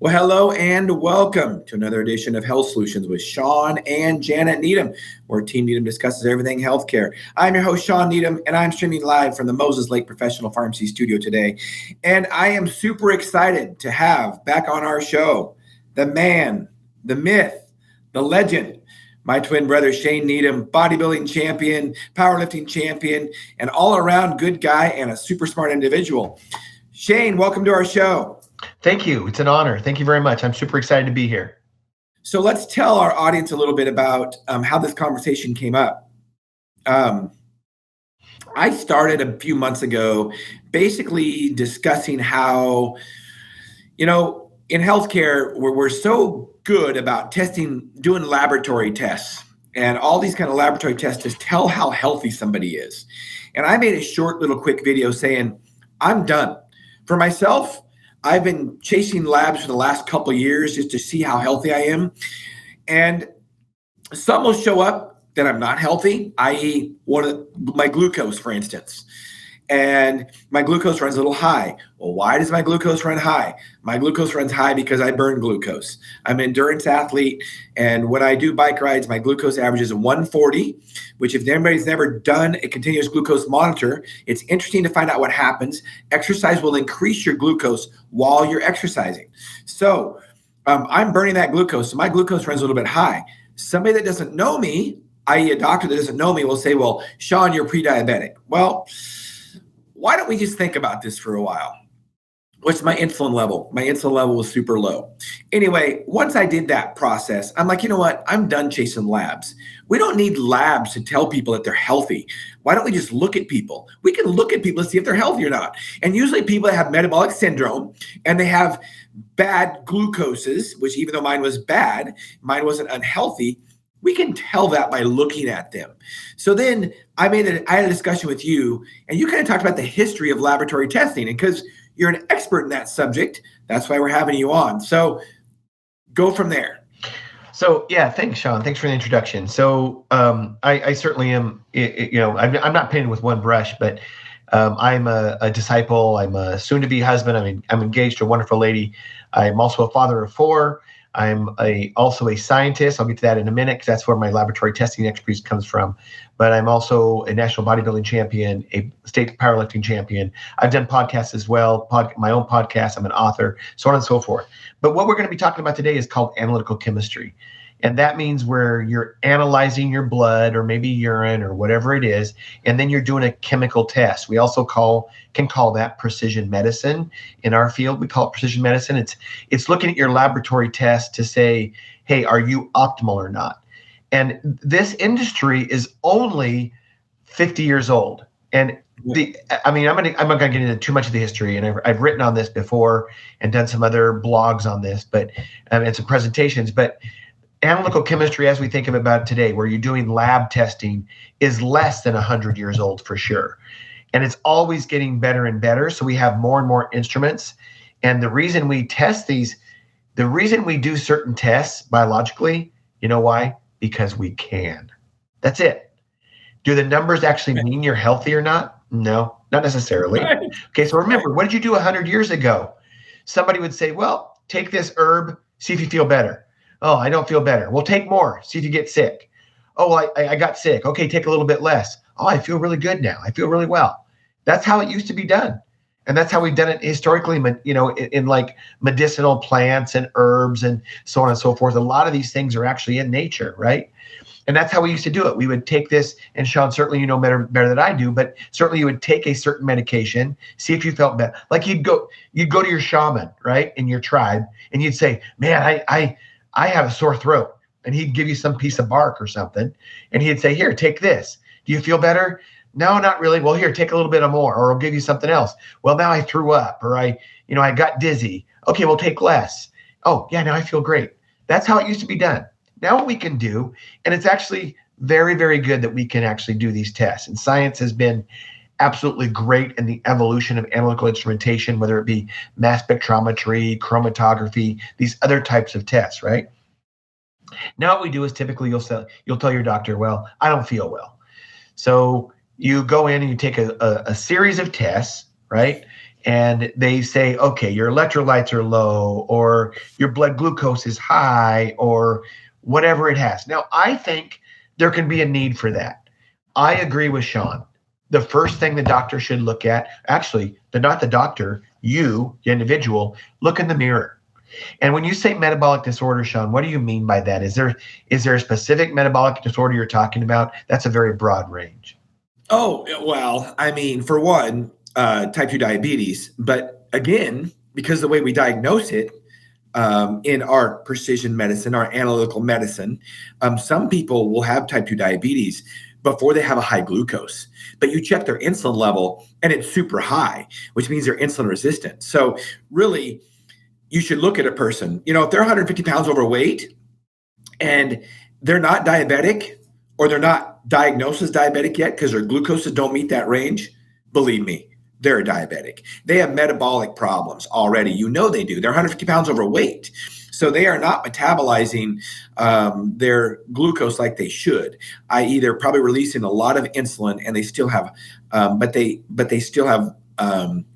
Well, hello and welcome to another edition of Health Solutions with Shawn and Janet Needham, where Team Needham discusses everything healthcare. I'm your host, Shawn Needham, and I'm streaming live from the Moses Lake Professional Pharmacy Studio today. And I am super excited to have back on our show the man, the myth, the legend, my twin brother, Shane Needham, bodybuilding champion, powerlifting champion, and all-around good guy and a super smart individual. Shane, welcome to our show. Thank you. It's an honor. Thank you very much. I'm super excited to be here. So let's tell our audience a little bit about how this conversation came up. I started a few months ago basically discussing how, in healthcare, we're so good about testing, doing laboratory tests, and all these kind of laboratory tests to tell how healthy somebody is. And I made a short little quick video saying, I'm done. For myself, I've been chasing labs for the last couple of years just to see how healthy I am. And some will show up that I'm not healthy, i.e. my glucose, for instance. And my glucose runs a little high. Well, why does my glucose run high? My glucose runs high because I burn glucose. I'm an endurance athlete, and when I do bike rides, my glucose average is 140, which if anybody's never done a continuous glucose monitor, it's interesting to find out what happens. Exercise will increase your glucose while you're exercising. So I'm burning that glucose, so my glucose runs a little bit high. Somebody that doesn't know me, i.e. a doctor that doesn't know me, will say, well, Shawn, you're pre-diabetic. Well, why don't we just think about this for a while? What's my insulin level? My insulin level was super low. Anyway, once I did that process, I'm like, you know what? I'm done chasing labs. We don't need labs to tell people that they're healthy. Why don't we just look at people? We can look at people to see if they're healthy or not. And usually people that have metabolic syndrome and they have bad glucoses, which even though mine was bad, mine wasn't unhealthy, we can tell that by looking at them. So then I had a discussion with you, and you kind of talked about the history of laboratory testing. And because you're an expert in that subject, that's why we're having you on. So go from there. So yeah, thanks, Shawn. Thanks for the introduction. So I certainly am, I'm not painted with one brush, but I'm a disciple. I'm a soon-to-be husband. I'm engaged to a wonderful lady. I'm also a father of 4. I'm also a scientist. I'll get to that in a minute because that's where my laboratory testing expertise comes from. But I'm also a national bodybuilding champion, a state powerlifting champion. I've done podcasts as well, my own podcast. I'm an author, so on and so forth. But what we're going to be talking about today is called analytical chemistry. And that means where you're analyzing your blood or maybe urine or whatever it is, and then you're doing a chemical test. We also can call that precision medicine. In our field, we call it precision medicine. It's looking at your laboratory test to say, hey, are you optimal or not? And this industry is only 50 years old. And I'm not going to get into too much of the history, and I've written on this before and done some other blogs on this, and some presentations, but analytical chemistry, as we think of about today, where you're doing lab testing, is less than 100 years old for sure. And it's always getting better and better. So we have more and more instruments. And the reason we test these, the reason we do certain tests biologically, you know why? Because we can. That's it. Do the numbers actually mean you're healthy or not? No, not necessarily. Okay, so remember, what did you do 100 years ago? Somebody would say, well, take this herb, see if you feel better. Oh, I don't feel better. Well, take more. See if you get sick. Oh, I got sick. Okay, take a little bit less. Oh, I feel really good now. I feel really well. That's how it used to be done. And that's how we've done it historically, in like medicinal plants and herbs and so on and so forth. A lot of these things are actually in nature, right? And that's how we used to do it. We would take this, and Shawn, certainly you know better than I do, but certainly you would take a certain medication, see if you felt better. Like you'd go to your shaman, right, in your tribe, and you'd say, man, I have a sore throat. And he'd give you some piece of bark or something. And he'd say, here, take this. Do you feel better? No, not really. Well, here, take a little bit of more, or I'll give you something else. Well, now I threw up, or I got dizzy. Okay, well, take less. Oh, yeah, now I feel great. That's how it used to be done. Now what we can do, and it's actually very, very good that we can actually do these tests. And science has been absolutely great in the evolution of analytical instrumentation, whether it be mass spectrometry, chromatography, these other types of tests, right? Now what we do is typically you'll tell your doctor, well, I don't feel well. So you go in and you take a series of tests, right? and they say, okay, your electrolytes are low, or your blood glucose is high, or whatever it has. Now, I think there can be a need for that. I agree with Shawn. The first thing the doctor should look at, actually, not the doctor, you, the individual, look in the mirror. And when you say metabolic disorder, Shawn, what do you mean by that? Is there a specific metabolic disorder you're talking about? That's a very broad range. Oh, well, I mean, for one, type 2 diabetes. But again, because the way we diagnose it in our precision medicine, our analytical medicine, some people will have type 2 diabetes before they have a high glucose. But you check their insulin level and it's super high, which means they're insulin resistant. So really, you should look at a person, if they're 150 pounds overweight and they're not diabetic, or they're not diagnosed as diabetic yet because their glucoses don't meet that range, believe me, they're a diabetic. They have metabolic problems already. They do. They're 150 pounds overweight. So they are not metabolizing their glucose like they should, i.e. they're probably releasing a lot of insulin and they still have, but they still have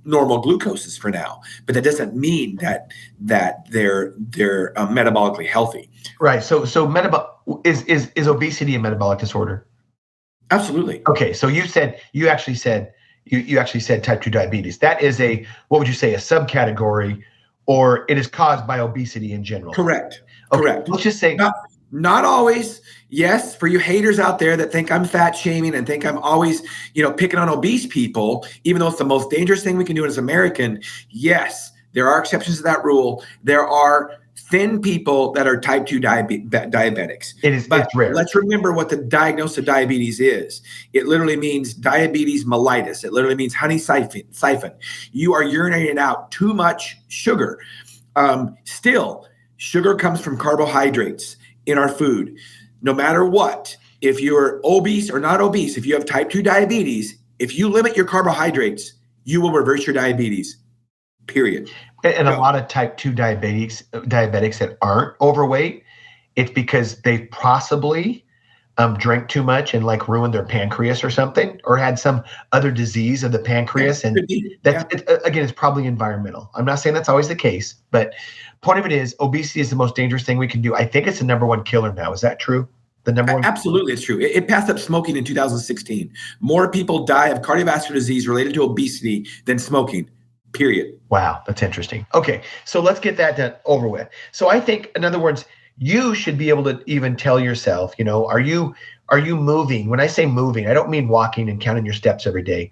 normal glucoses for now. But that doesn't mean that they're metabolically healthy. Right. So is obesity a metabolic disorder? Absolutely. Okay. So you actually said type 2 diabetes. That is what would you say, a subcategory, or it is caused by obesity in general? Correct. Okay. Correct. Let's just say not always. Yes, for you haters out there that think I'm fat shaming and think I'm always, picking on obese people, even though it's the most dangerous thing we can do as an American. Yes, there are exceptions to that rule. There are thin people that are type 2 diabetics. It's rare. Let's remember what the diagnosis of diabetes is. It literally means diabetes mellitus. It literally means honey siphon. You are urinating out too much sugar. Still, sugar comes from carbohydrates in our food. No matter what, if you're obese or not obese, if you have type 2 diabetes, if you limit your carbohydrates, you will reverse your diabetes, period. And a lot of type 2 diabetics that aren't overweight, it's because they possibly drank too much and ruined their pancreas or something, or had some other disease of the pancreas. And it's probably environmental. I'm not saying that's always the case, but point of it is, obesity is the most dangerous thing we can do. I think it's the number one killer now. Is that true? The number one? Absolutely, it's true. It passed up smoking in 2016. More people die of cardiovascular disease related to obesity than smoking. Period. Wow, that's interesting. Okay, so let's get that done over with. So I think, in other words, you should be able to even tell yourself, are you moving? When I say moving, I don't mean walking and counting your steps every day.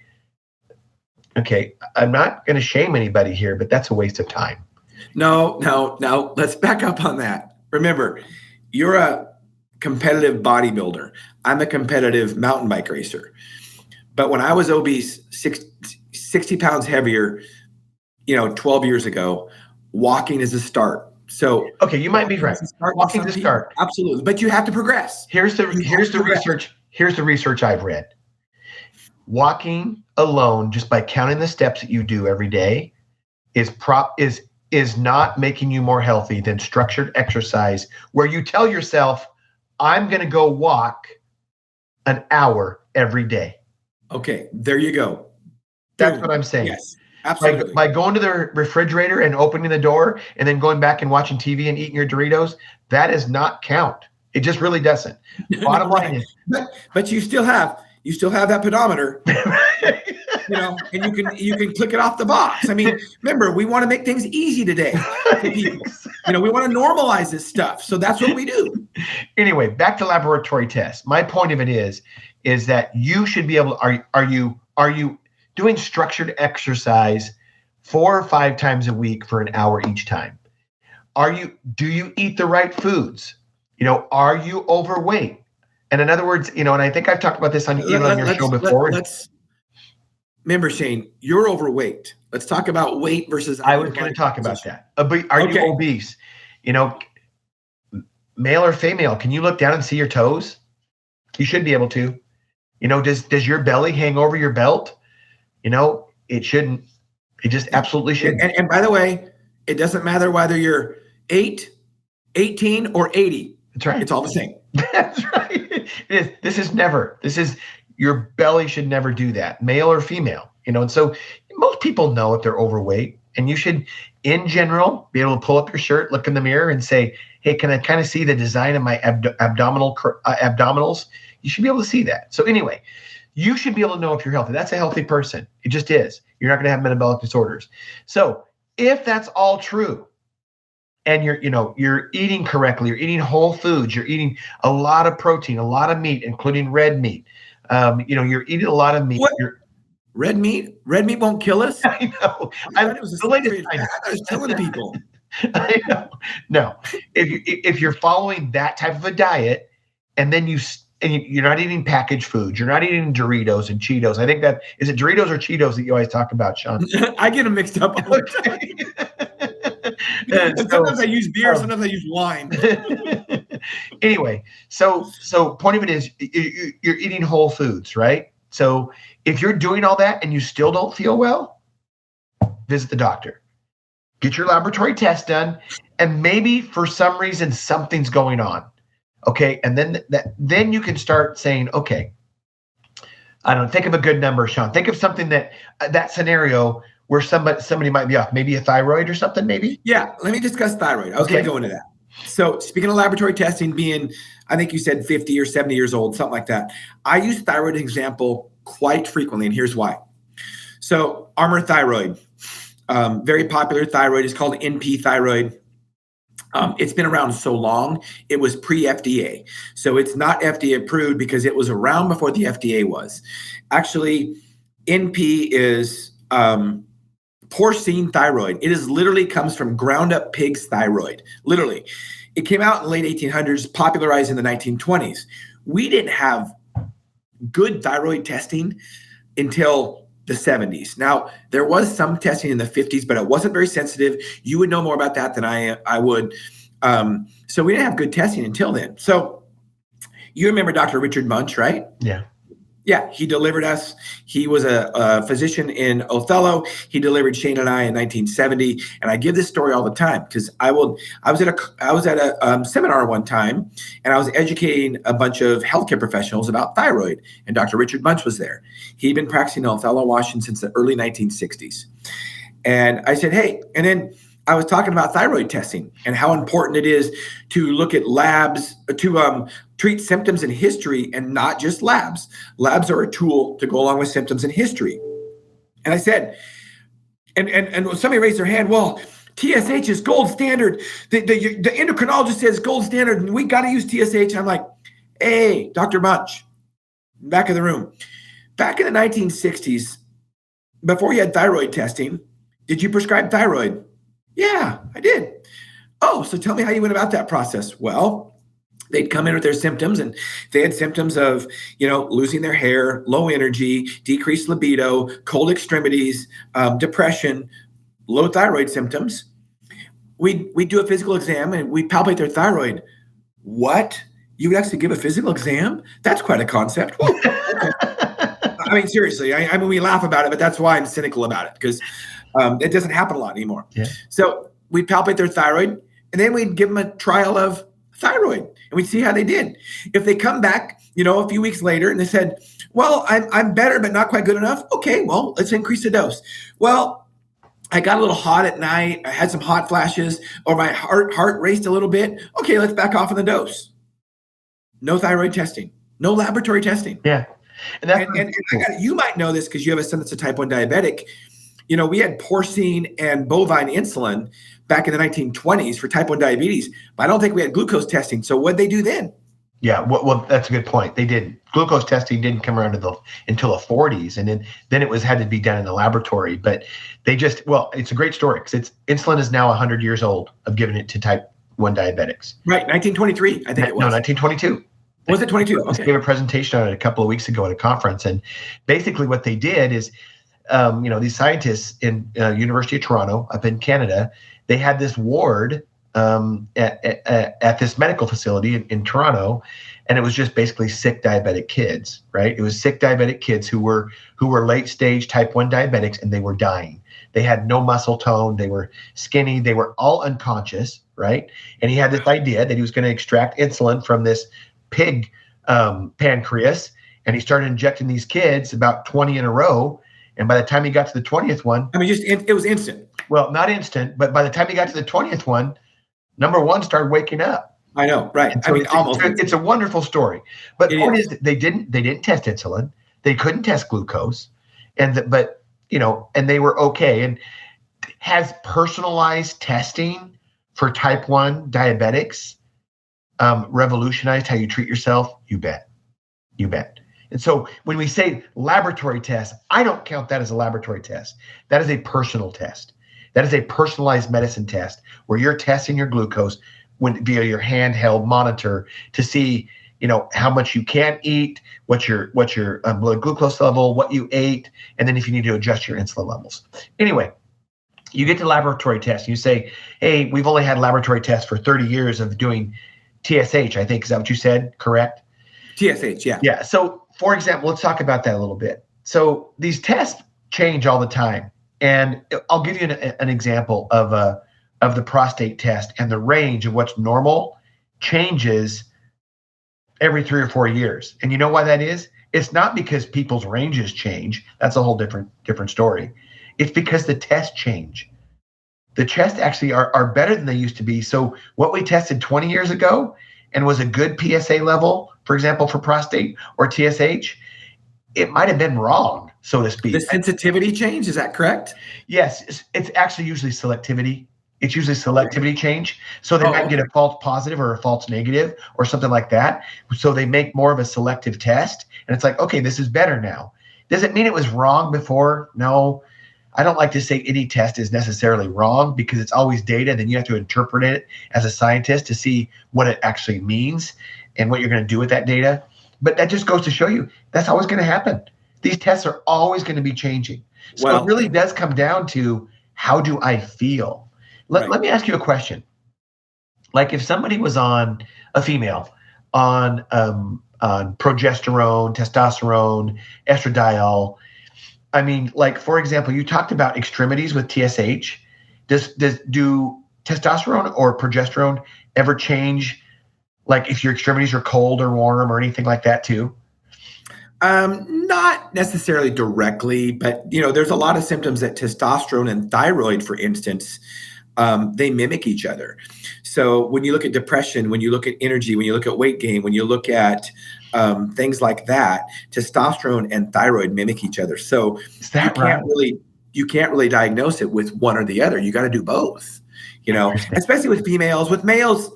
Okay, I'm not going to shame anybody here, but that's a waste of time. No, let's back up on that. Remember, you're a competitive bodybuilder. I'm a competitive mountain bike racer. But when I was obese, 60 pounds heavier, 12 years ago, walking is a start. So okay, you might be right. Walking is a start. Absolutely. But you have to progress. Here's the research. Here's the research I've read. Walking alone, just by counting the steps that you do every day, is not making you more healthy than structured exercise, where you tell yourself, I'm going to go walk an hour every day. Okay, there you go. That's what I'm saying. Yes, absolutely. By going to the refrigerator and opening the door and then going back and watching TV and eating your Doritos, that does not count. It just really doesn't. Bottom line is, but you still have that pedometer. And you can click it off the box. I mean, remember, we want to make things easy today for people. We want to normalize this stuff. So that's what we do. Anyway, back to laboratory tests. My point of it is that you should be able to, are you doing structured exercise 4 or 5 times a week for an hour each time? Do you eat the right foods? Are you overweight? And in other words, and I think I've talked about this on your show before. Remember, Shane, you're overweight. Let's talk about weight versus. I was going to talk about that. Are you obese? Male or female? Can you look down and see your toes? You should be able to. Does your belly hang over your belt? It shouldn't. It just absolutely shouldn't. And by the way, it doesn't matter whether you're 8, 18, or 80. That's right. It's all the same. That's right. This is your belly should never do that, male or female. And so most people know if they're overweight, and you should, in general, be able to pull up your shirt, look in the mirror, and say, "Hey, can I kind of see the design of my abdominals?" You should be able to see that. So anyway, you should be able to know if you're healthy. That's a healthy person. It just is. You're not going to have metabolic disorders. So if that's all true, and you're eating correctly, you're eating whole foods, you're eating a lot of protein, a lot of meat, including red meat. You're eating a lot of meat. What? Red meat? Red meat won't kill us? I know. I thought it was the latest. I was telling people. I know. No, if you're following that type of a diet, and then you're not eating packaged foods, you're not eating Doritos and Cheetos. I think that is it Doritos or Cheetos that you always talk about, Shawn? I get them mixed up. Sometimes I use beer, sometimes I use wine. Anyway, so point of it is you're eating whole foods, right? So if you're doing all that and you still don't feel well, visit the doctor. Get your laboratory test done, and maybe for some reason something's going on. Okay, and then you can start saying, okay, I don't know, think of a good number, Shawn. Think of something that scenario where somebody might be off, maybe a thyroid or something, maybe. Yeah, let me discuss thyroid. I was going to go into that. So speaking of laboratory testing, being, I think you said 50 or 70 years old, something like that. I use thyroid example quite frequently, and here's why. So Armour thyroid, very popular thyroid, is called NP thyroid. It's been around so long, it was pre-FDA. So it's not FDA approved because it was around before the FDA was. Actually, NP is porcine thyroid. It is literally comes from ground up pig's thyroid. Literally. It came out in the late 1800s, popularized in the 1920s. We didn't have good thyroid testing until the 70s. Now, there was some testing in the 50s, but it wasn't very sensitive. You would know more about that than I would. So we didn't have good testing until then. So you remember Dr. Richard Munch, right? Yeah. Yeah, he delivered us. He was a physician in Othello. He delivered Shane and I in 1970. And I give this story all the time because I was at a seminar one time, and I was educating a bunch of healthcare professionals about thyroid. And Dr. Richard Munch was there. He'd been practicing in Othello, Washington since the early 1960s. And I said, hey, and then I was talking about thyroid testing and how important it is to look at labs, to treat symptoms and history, and not just labs. Labs are a tool to go along with symptoms and history. And I said, and somebody raised their hand, well, TSH is gold standard. The endocrinologist says gold standard, and we got to use TSH. And I'm like, hey, Dr. Munch, back of the room. Back in the 1960s, before you had thyroid testing, did you prescribe thyroid? Yeah, I did. Oh, so tell me how you went about that process. Well, they'd come in with their symptoms, and they had symptoms of, losing their hair, low energy, decreased libido, cold extremities, depression, low thyroid symptoms. We do a physical exam and we palpate their thyroid. What? You would actually give a physical exam? That's quite a concept. Whoa, okay. I mean, seriously, I mean, we laugh about it, but that's why I'm cynical about it, because it doesn't happen a lot anymore. Yeah. So we'd palpate their thyroid, and then we'd give them a trial of thyroid, and we'd see how they did. If they come back, a few weeks later, and they said, well, I'm better, but not quite good enough. Okay, well, let's increase the dose. Well, I got a little hot at night. I had some hot flashes, or my heart raced a little bit. Okay, let's back off on the dose. No thyroid testing, no laboratory testing. Yeah. And you might know this because you have a son that's a type 1 diabetic. We had porcine and bovine insulin back in the 1920s for type 1 diabetes, but I don't think we had glucose testing. So what'd they do then? Yeah, well, that's a good point. They did. Glucose testing didn't come around until the 40s, and then it had to be done in the laboratory. But they just, it's a great story because insulin is now 100 years old of giving it to type 1 diabetics. Right, 1923, I think it was. No, 1922. Was it 22? Okay. I gave a presentation on it a couple of weeks ago at a conference, and basically what they did is, these scientists in University of Toronto up in Canada, they had this ward at this medical facility in Toronto, and it was just basically sick diabetic kids, right? It was sick diabetic kids who were late stage type 1 diabetics, and they were dying. They had no muscle tone. They were skinny. They were all unconscious, right? And he had this idea that he was going to extract insulin from this pig pancreas, and he started injecting these kids, about 20 in a row, And by the time he got to the 20th one, I mean, it was instant. Well, not instant, but by the time he got to the 20th one, number one started waking up. I know, right? So I mean, almost. It's a wonderful story. But the point is, they didn't test insulin. They couldn't test glucose, and they were okay. And has personalized testing for type 1 diabetics revolutionized how you treat yourself? You bet. And so when we say laboratory test, I don't count that as a laboratory test. That is a personal test. That is a personalized medicine test where you're testing your glucose via your handheld monitor to see, how much you can eat, what's your blood glucose level, what you ate, and then if you need to adjust your insulin levels. Anyway, you get to laboratory tests. You say, hey, we've only had laboratory tests for 30 years of doing TSH, I think. Is that what you said? Correct? TSH, yeah. Yeah. So, for example, let's talk about that a little bit. So these tests change all the time. And I'll give you an example of the prostate test, and the range of what's normal changes every 3 or 4 years. And you know why that is? It's not because people's ranges change. That's a whole different story. It's because the tests change. The tests actually are better than they used to be. So what we tested 20 years ago and was a good PSA level, for example, for prostate or TSH, it might have been wrong, so to speak. The sensitivity change, is that correct? Yes, it's actually usually selectivity. It's usually selectivity change. So they might get a false positive or a false negative or something like that. So they make more of a selective test. And it's like, okay, this is better now. Does it mean it was wrong before? No. I don't like to say any test is necessarily wrong because it's always data. Then you have to interpret it as a scientist to see what it actually means and what you're going to do with that data. But that just goes to show you that's always going to happen. These tests are always going to be changing. So it really does come down to, how do I feel? Let me ask you a question. Like if somebody was on a female on progesterone, testosterone, estradiol. I mean, like, for example, you talked about extremities with TSH. Do testosterone or progesterone ever change? Like if your extremities are cold or warm or anything like that too? Not necessarily directly, but there's a lot of symptoms that testosterone and thyroid, for instance, they mimic each other. So when you look at depression, when you look at energy, when you look at weight gain, when you look at things like that, testosterone and thyroid mimic each other. So you can't really diagnose it with one or the other. You got to do both, especially with females. With males,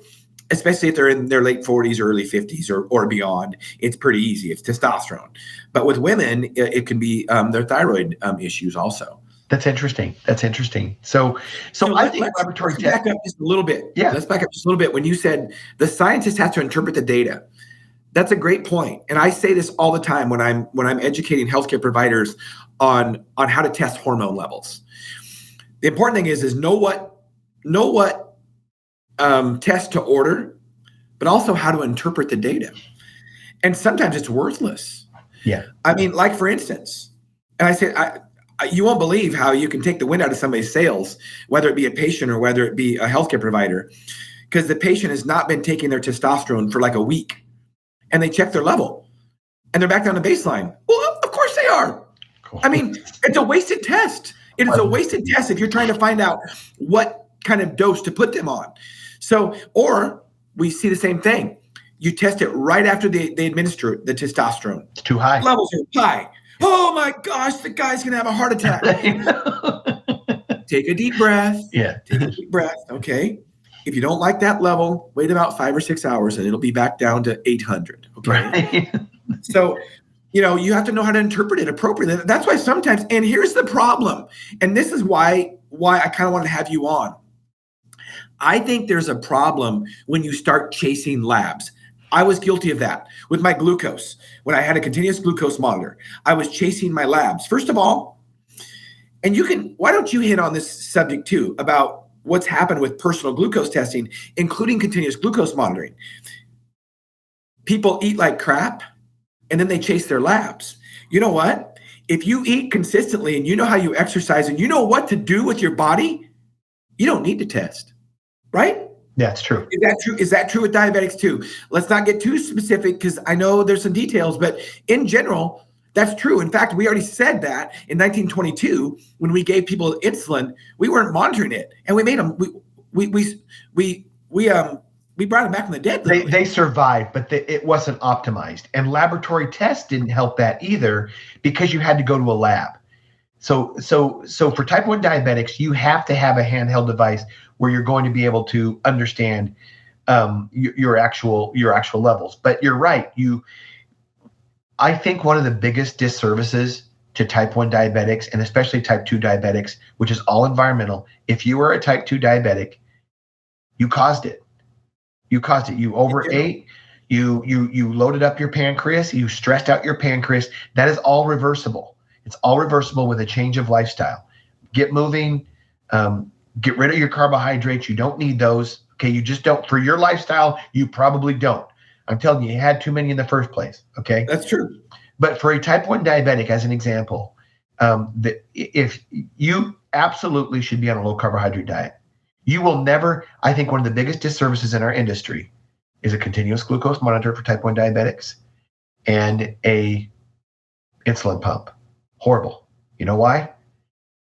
especially if they're in their late 40s or early 50s or beyond, it's pretty easy. It's testosterone. But with women, it can be their thyroid issues also. That's interesting. So I think laboratory tests. Back up just a little bit. Yeah. Let's back up just a little bit. When you said the scientist has to interpret the data, that's a great point. And I say this all the time when I'm educating healthcare providers on how to test hormone levels. The important thing is know what test to order, but also how to interpret the data. And sometimes it's worthless. Yeah. I mean, like for instance, and I say, you won't believe how you can take the wind out of somebody's sails, whether it be a patient or whether it be a healthcare provider, because the patient has not been taking their testosterone for like a week, and they check their level, and they're back down to baseline. Well, of course they are. Cool. I mean, it's a wasted test. It is a wasted test if you're trying to find out what kind of dose to put them on. So, or we see the same thing. You test it right after they administer the testosterone. It's too high. Levels are high. Oh my gosh, the guy's going to have a heart attack. Take a deep breath. Yeah. Take a deep breath. Okay. If you don't like that level, wait about 5 or 6 hours and it'll be back down to 800. Okay. Right. So, you have to know how to interpret it appropriately. That's why sometimes, and here's the problem, and this is why I kind of want to have you on. I think there's a problem when you start chasing labs. I was guilty of that with my glucose. When I had a continuous glucose monitor, I was chasing my labs. First of all, and why don't you hit on this subject too, about what's happened with personal glucose testing, including continuous glucose monitoring. People eat like crap and then they chase their labs. You know what? If you eat consistently and you know how you exercise and you know what to do with your body, you don't need to test, right? That's true. Is that true? Is that true with diabetics too? Let's not get too specific because I know there's some details, but in general, That's true. In fact, we already said that in 1922 when we gave people insulin, we weren't monitoring it, and we made them. We brought them back from the dead. They survived, but it wasn't optimized, and laboratory tests didn't help that either because you had to go to a lab. So for type 1 diabetics, you have to have a handheld device where you're going to be able to understand your actual levels. But you're right. I think one of the biggest disservices to type 1 diabetics, and especially type 2 diabetics, which is all environmental, if you were a type 2 diabetic, you caused it. You overate, you loaded up your pancreas, you stressed out your pancreas. That is all reversible. It's all reversible with a change of lifestyle. Get moving, get rid of your carbohydrates. You don't need those. Okay, you just don't. For your lifestyle, you probably don't. I'm telling you, you had too many in the first place. Okay, that's true. But for a type 1 diabetic, as an example, if you absolutely should be on a low carbohydrate diet, you will never. I think one of the biggest disservices in our industry is a continuous glucose monitor for type 1 diabetics and a insulin pump. Horrible. You know why?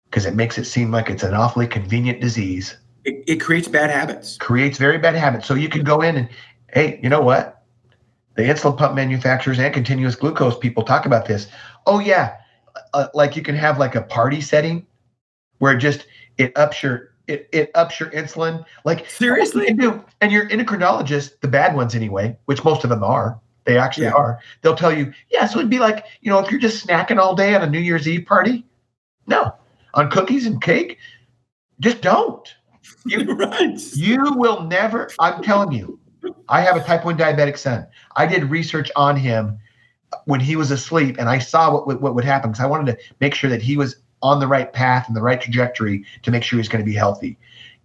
Because it makes it seem like it's an awfully convenient disease. It creates bad habits. Creates very bad habits. So you can go in and, hey, you know what? The insulin pump manufacturers and continuous glucose people talk about this. Oh yeah, like you can have like a party setting where it ups your insulin. Like seriously, you can do. And your endocrinologist, the bad ones anyway, which most of them are. They actually are. They'll tell you, yeah, so it'd be like, if you're just snacking all day on a New Year's Eve party, no. On cookies and cake, just don't. Right. You will never, I'm telling you, I have a type 1 diabetic son. I did research on him when he was asleep, and I saw what would happen because I wanted to make sure that he was on the right path and the right trajectory to make sure he's going to be healthy.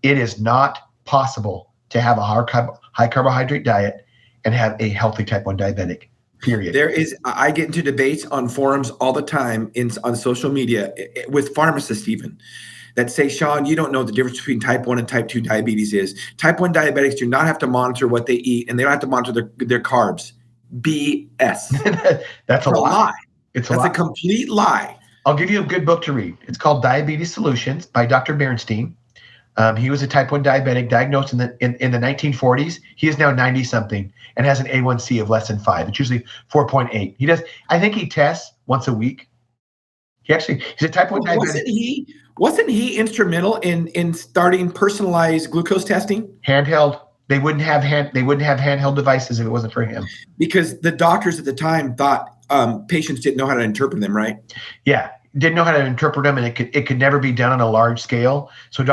It is not possible to have a high carbohydrate diet and have a healthy type 1 diabetic, period. I get into debates on forums all the time on social media with pharmacists even that say, Shawn, you don't know the difference between type 1 and type 2 diabetes is. Type 1 diabetics do not have to monitor what they eat, and they don't have to monitor their carbs. BS. That's a lie. That's a complete lie. I'll give you a good book to read. It's called Diabetes Solutions by Dr. Bernstein. He was a type 1 diabetic diagnosed in the 1940s. He is now 90-something and has an A1C of less than 5. It's usually 4.8. I think he tests once a week. He's a type 1 diabetic. Wasn't he instrumental in starting personalized glucose testing? Handheld. They wouldn't have handheld devices if it wasn't for him. Because the doctors at the time thought patients didn't know how to interpret them, right? Yeah. Didn't know how to interpret them, and it could never be done on a large scale. So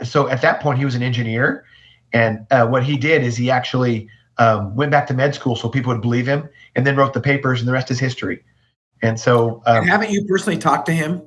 so at that point he was an engineer, and what he did is he actually went back to med school so people would believe him, and then wrote the papers, and the rest is history. And so, and haven't you personally talked to him?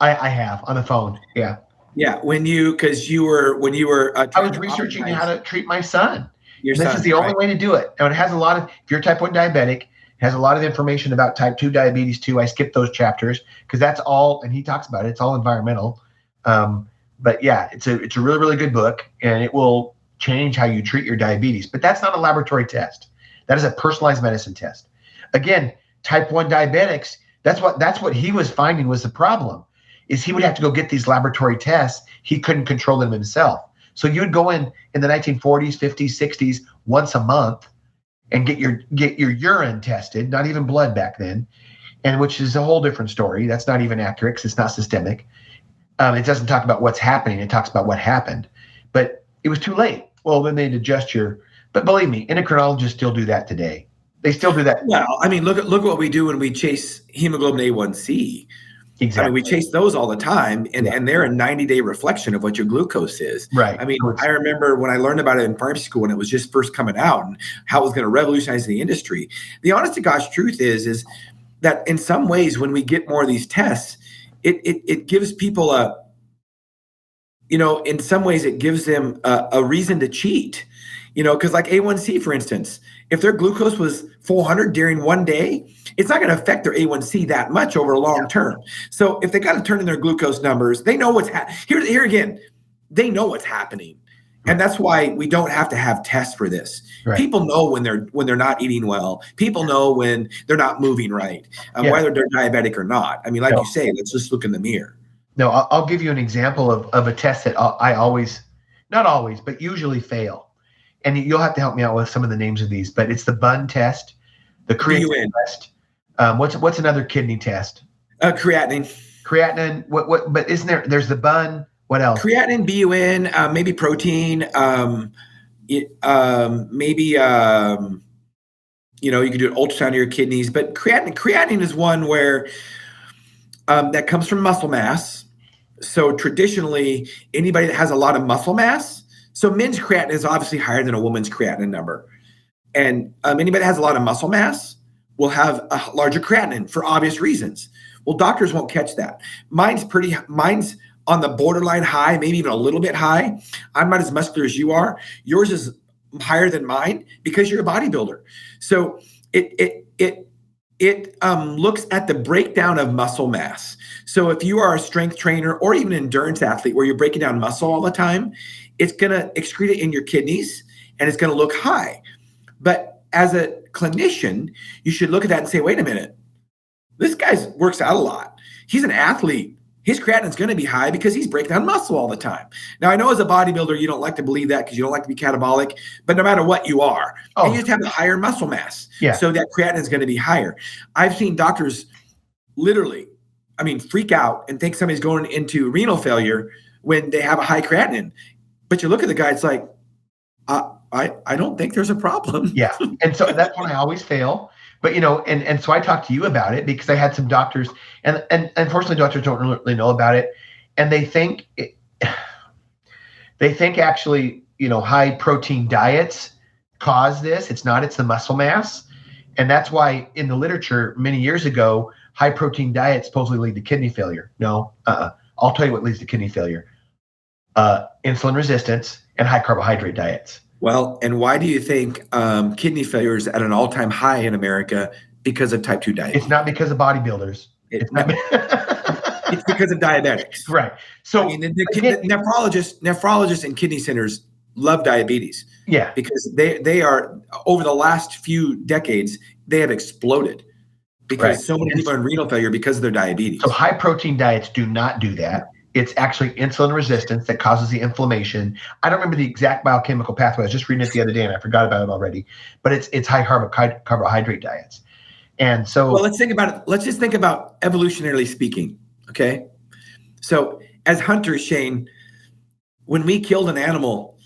I have on the phone. Yeah. Yeah. When you were I was researching how to treat my son. This is the only way to do it. And it has a lot of. If you're type 1 diabetic. Has a lot of information about type 2 diabetes too. I skipped those chapters because that's all, and he talks about it. It's all environmental. But yeah, it's a really, really good book, and it will change how you treat your diabetes. But that's not a laboratory test. That is a personalized medicine test. Again, type 1 diabetics, that's what he was finding was the problem, is he would have to go get these laboratory tests. He couldn't control them himself. So you would go in the 1940s, 50s, 60s once a month and get your urine tested, not even blood back then, and which is a whole different story. That's not even accurate because it's not systemic. It doesn't talk about what's happening. It talks about what happened. But it was too late. Well, then they'd adjust but believe me, endocrinologists still do that today. They still do that. Well, I mean, look at what we do when we chase hemoglobin A1C. Exactly. I mean, we chase those all the time, and they're a 90-day reflection of what your glucose is. Right. I mean, I remember when I learned about it in pharmacy school when it was just first coming out and how it was going to revolutionize the industry. The honest to gosh truth is that in some ways, when we get more of these tests, it gives people in some ways it gives them a reason to cheat. Because like A1C, for instance, if their glucose was 400 during one day, it's not going to affect their A1C that much over a long term. So if they got to turn in their glucose numbers, they know what's happening. Here again, they know what's happening. And that's why we don't have to have tests for this. Right. People know when they're not eating well. People know when they're not moving right, whether they're diabetic or not. I mean, like you say, let's just look in the mirror. No, I'll give you an example of a test that I always, not always, but usually fail. And you'll have to help me out with some of the names of these, but it's the BUN test, the creatinine test. What's another kidney test? Creatinine. Creatinine. What? But isn't there's the BUN. What else? Creatinine, BUN, maybe protein. Maybe you can do an ultrasound of your kidneys. But creatinine is one where that comes from muscle mass. So traditionally, anybody that has a lot of muscle mass, so men's creatinine is obviously higher than a woman's creatinine number. And anybody that has a lot of muscle mass will have a larger creatinine for obvious reasons. Well, doctors won't catch that. Mine's on the borderline high, maybe even a little bit high. I'm not as muscular as you are. Yours is higher than mine because you're a bodybuilder. So it looks at the breakdown of muscle mass. So if you are a strength trainer or even an endurance athlete where you're breaking down muscle all the time, it's going to excrete it in your kidneys and it's going to look high. But as a clinician, you should look at that and say, wait a minute, this guy works out a lot. He's an athlete. His creatinine is going to be high because he's breaking down muscle all the time. Now, I know as a bodybuilder, you don't like to believe that because you don't like to be catabolic, but no matter what you are, and you just have a higher muscle mass. Yeah. So that creatinine is going to be higher. I've seen doctors literally, freak out and think somebody's going into renal failure when they have a high creatinine. But you look at the guy, it's like, I don't think there's a problem. Yeah. And so that's when I always fail. But, and so I talked to you about it because I had some doctors and unfortunately doctors don't really know about it. And they think actually, high protein diets cause this. It's not, it's the muscle mass. And that's why in the literature many years ago, high protein diets supposedly lead to kidney failure. No, I'll tell you what leads to kidney failure. Insulin resistance and high carbohydrate diets. Well, and why do you think kidney failure is at an all-time high in America? Because of type 2 diabetes. It's not because of bodybuilders. It's because of diabetics. Right. So the nephrologists and kidney centers love diabetes. Yeah. Because they are, over the last few decades, they have exploded because so many people are in renal failure because of their diabetes. So high protein diets do not do that. It's actually insulin resistance that causes the inflammation. I don't remember the exact biochemical pathway. I was just reading it the other day and I forgot about it already. But it's high carbohydrate diets. And so, well, let's think about it. Let's just think about evolutionarily speaking. Okay. So as hunters, Shane, when we killed an animal,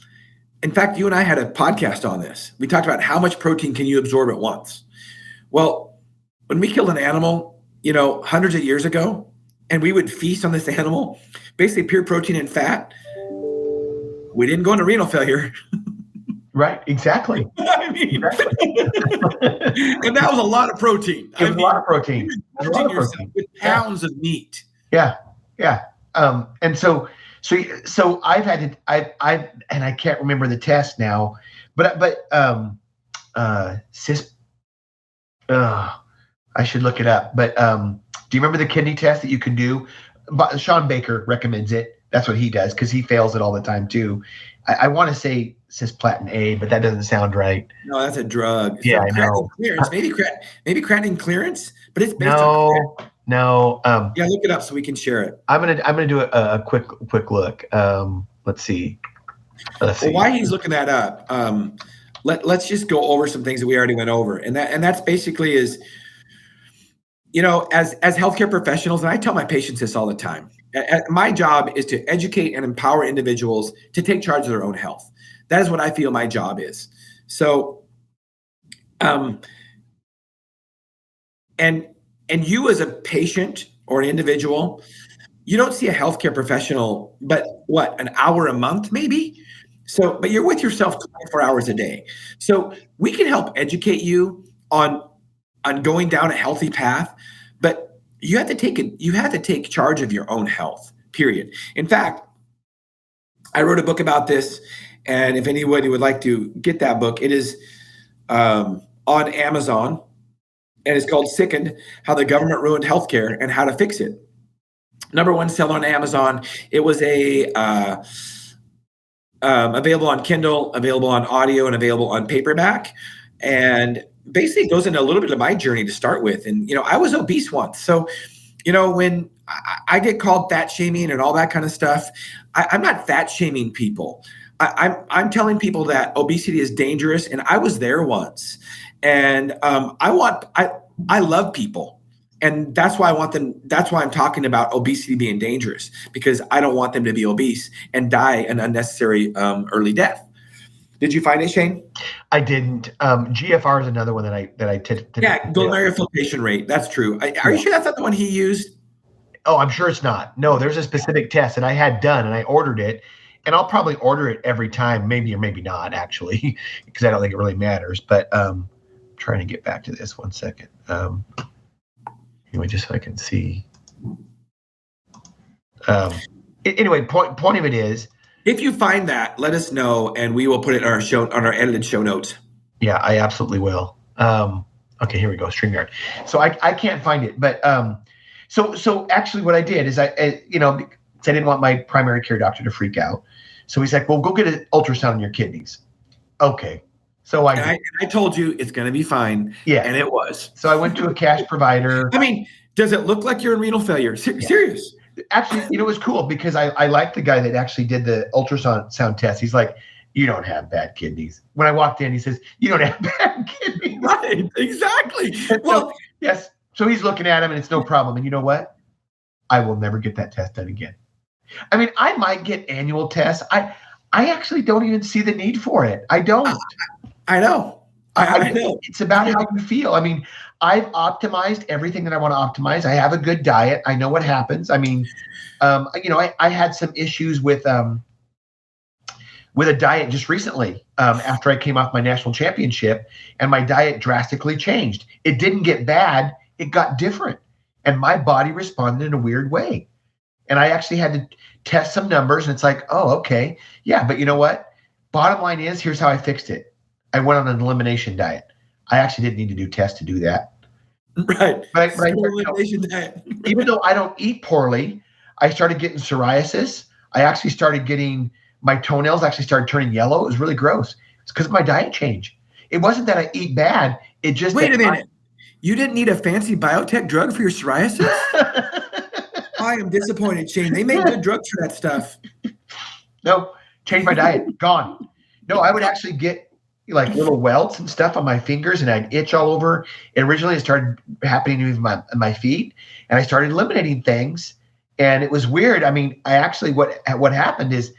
in fact, you and I had a podcast on this. We talked about how much protein can you absorb at once. Well, when we killed an animal, hundreds of years ago, and we would feast on this animal, basically pure protein and fat, we didn't go into renal failure. Right, exactly. And that was a lot of protein. A lot of protein. With pounds of meat. Yeah. And so I've had to, and I can't remember the test now, but I should look it up. But do you remember the kidney test that you can do? Sean Baker recommends it. That's what he does because he fails it all the time too. I want to say cisplatin A, but that doesn't sound right. No, that's a drug. Yeah, I know. Clearance, maybe creatinine clearance, but it's based on No. Yeah, look it up so we can share it. I'm gonna do a quick look. Let's see. Well, while he's looking that up, let's just go over some things that we already went over, and that's basically is, as healthcare professionals, and I tell my patients this all the time. My job is to educate and empower individuals to take charge of their own health. That is what I feel my job is. So, and you as a patient or an individual, you don't see a healthcare professional, but an hour a month maybe? So, but you're with yourself 24 hours a day. So we can help educate you on going down a healthy path, but you have to take charge of your own health, period. In fact, I wrote a book about this, and if anybody would like to get that book, it is on Amazon, and it's called Sickened: How the Government Ruined Healthcare and How to Fix It. #1 seller on Amazon. It was a available on Kindle, available on audio, and available on paperback. And basically it goes into a little bit of my journey to start with. And, I was obese once. So, when I get called fat shaming and all that kind of stuff, I'm not fat shaming people. I'm telling people that obesity is dangerous, and I was there once. And I love people. And that's why I want them. That's why I'm talking about obesity being dangerous, because I don't want them to be obese and die an unnecessary early death. Did you find it, Shane? I didn't. GFR is another one that I yeah, glomerular filtration rate. That's true. Are you sure that's not the one he used? Oh, I'm sure it's not. No, there's a specific test that I had done, and I ordered it, and I'll probably order it every time, maybe or maybe not, actually, because I don't think it really matters. But trying to get back to this 1 second. Anyway, just so I can see. Anyway, point of it is, if you find that, let us know, and we will put it on our edited show notes. Yeah, I absolutely will. Okay, here we go. StreamYard. So I can't find it, but so actually, what I did is I didn't want my primary care doctor to freak out. So he's like, "Well, go get an ultrasound on your kidneys." Okay. So I told you it's going to be fine. Yeah. And it was. So I went to a cash provider. I mean, does it look like you're in renal failure? Serious? Actually, it was cool because I liked the guy that actually did the ultrasound test. He's like, "You don't have bad kidneys." When I walked in, he says, "You don't have bad kidneys." Right. Exactly. Well, yes. So he's looking at him, and it's no problem. And you know what? I will never get that test done again. I mean, I might get annual tests. I actually don't even see the need for it. I don't. I know. I know. It's about how you feel. I mean, I've optimized everything that I want to optimize. I have a good diet. I know what happens. I mean, I had some issues with a diet just recently after I came off my national championship, and my diet drastically changed. It didn't get bad. It got different, and my body responded in a weird way. And I actually had to test some numbers, and it's like, oh, okay. Yeah, but you know what? Bottom line is, here's how I fixed it. I went on an elimination diet. I actually didn't need to do tests to do that. Right. But elimination diet. Even though I don't eat poorly, I started getting psoriasis. I actually started getting, my toenails actually started turning yellow. It was really gross. It's because of my diet change. It wasn't that I eat bad. It just— Wait a minute. You didn't need a fancy biotech drug for your psoriasis? I am disappointed, Shane. They make good drugs for that stuff. No, change my diet. Gone. No, I would actually get like little welts and stuff on my fingers, and I'd itch all over. And originally it started happening to me with my feet, and I started eliminating things, and it was weird. I mean, I actually, what happened is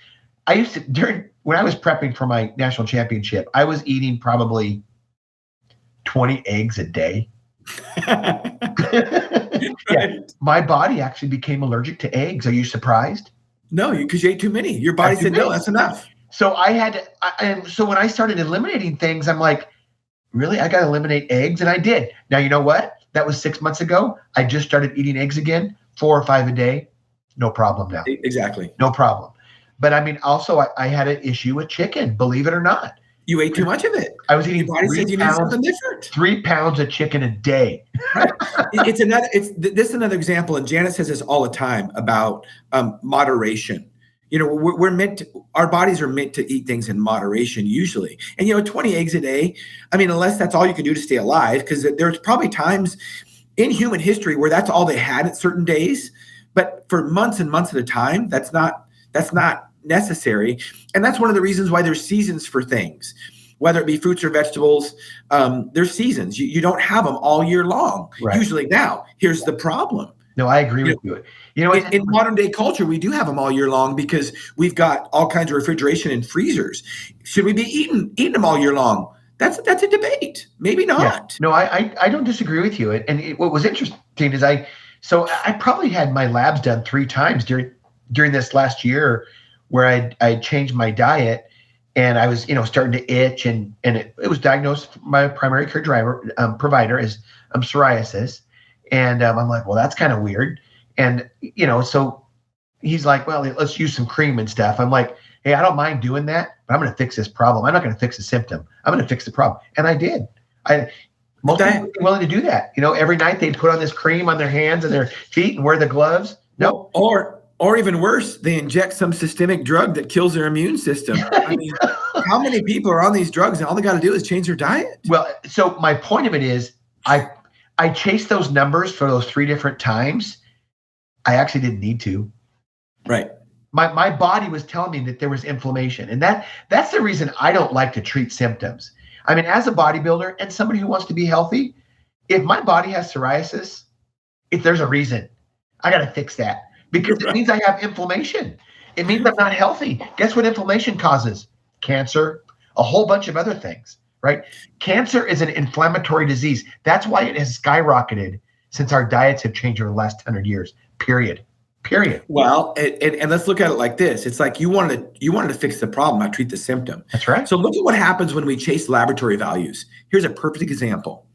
I used to, when I was prepping for my national championship, I was eating probably 20 eggs a day. Yeah, my body actually became allergic to eggs. Are you surprised? No, because you ate too many. Your body said, no, that's enough. So I had to, and so when I started eliminating things, I'm like, really? I got to eliminate eggs? And I did. Now, you know what? That was 6 months ago. I just started eating eggs again, 4 or 5 a day. No problem now. Exactly. No problem. But I mean, also, I had an issue with chicken, believe it or not. You ate too much of it. I was eating 3 pounds of chicken a day. Right. This is another example, and Janet says this all the time about moderation. We're meant to, our bodies are meant to eat things in moderation usually. And 20 eggs a day, I mean, unless that's all you can do to stay alive, because there's probably times in human history where that's all they had at certain days. But for months and months at a time, that's not necessary. And that's one of the reasons why there's seasons for things, whether it be fruits or vegetables. There's seasons. You don't have them all year long. Right. Usually. Now, here's the problem. No, I agree with you. In modern day culture, we do have them all year long because we've got all kinds of refrigeration and freezers. Should we be eating them all year long? That's a debate. Maybe not. Yeah. No, I don't disagree with you. And what was interesting is I probably had my labs done 3 times during this last year, where I changed my diet, and I was starting to itch, and it was diagnosed by my primary care provider as psoriasis. And I'm like, well, that's kind of weird. And, so he's like, well, let's use some cream and stuff. I'm like, hey, I don't mind doing that, but I'm going to fix this problem. I'm not going to fix the symptom. I'm going to fix the problem. And I did. Most people were willing to do that. Every night they'd put on this cream on their hands and their feet and wear the gloves. No. Or even worse, they inject some systemic drug that kills their immune system. I mean, how many people are on these drugs and all they got to do is change their diet? Well, so my point of it is I chased those numbers for those 3 different times. I actually didn't need to. Right. My body was telling me that there was inflammation. And that's the reason I don't like to treat symptoms. I mean, as a bodybuilder and somebody who wants to be healthy, if my body has psoriasis, if there's a reason, I got to fix that because it means I have inflammation. It means I'm not healthy. Guess what inflammation causes? Cancer, a whole bunch of other things, right? Cancer is an inflammatory disease. That's why it has skyrocketed since our diets have changed over the last 100 years, period. Well, and let's look at it like this. It's like you wanted to fix the problem, not treat the symptom. That's right. So look at what happens when we chase laboratory values. Here's a perfect example.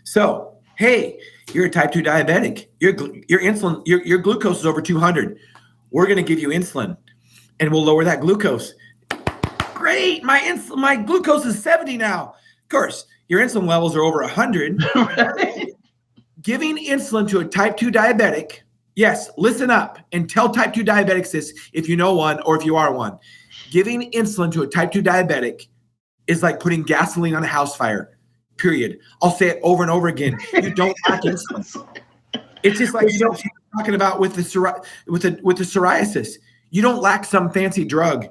So, hey, you're a type 2 diabetic. Your insulin, your glucose is over 200. We're going to give you insulin and we'll lower that glucose. Great. My glucose is 70 now. Of course, your insulin levels are over 100. Giving insulin to a type 2 diabetic. Yes, listen up and tell type 2 diabetics this if you know one or if you are one. Giving insulin to a type 2 diabetic is like putting gasoline on a house fire, period. I'll say it over and over again. You don't lack insulin. It's just like you know what I'm talking about with the psoriasis. You don't lack some fancy drug.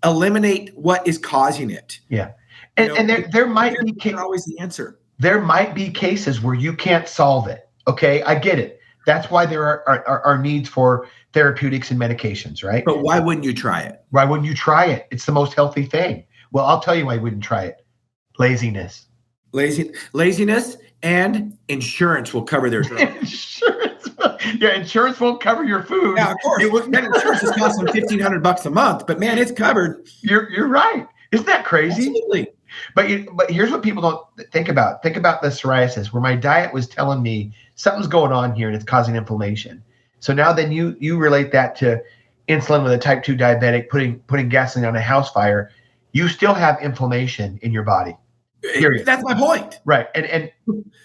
Eliminate what is causing it. Yeah. And there might be always the answer. There might be cases where you can't solve it. Okay, I get it. That's why there are needs for therapeutics and medications, right? But why wouldn't you try it? Why wouldn't you try it? It's the most healthy thing. Well, I'll tell you why I wouldn't try it. Laziness. Laziness and insurance will cover their drug. Insurance won't cover your food. Yeah, of course. Insurance is costing $1,500 a month, but man, it's covered. You're right. Isn't that crazy? Absolutely. But here's what people don't think about. Think about the psoriasis, where my diet was telling me something's going on here and it's causing inflammation. So now then you relate that to insulin with a type 2 diabetic putting gasoline on a house fire. You still have inflammation in your body. Period. That's my point. Right. And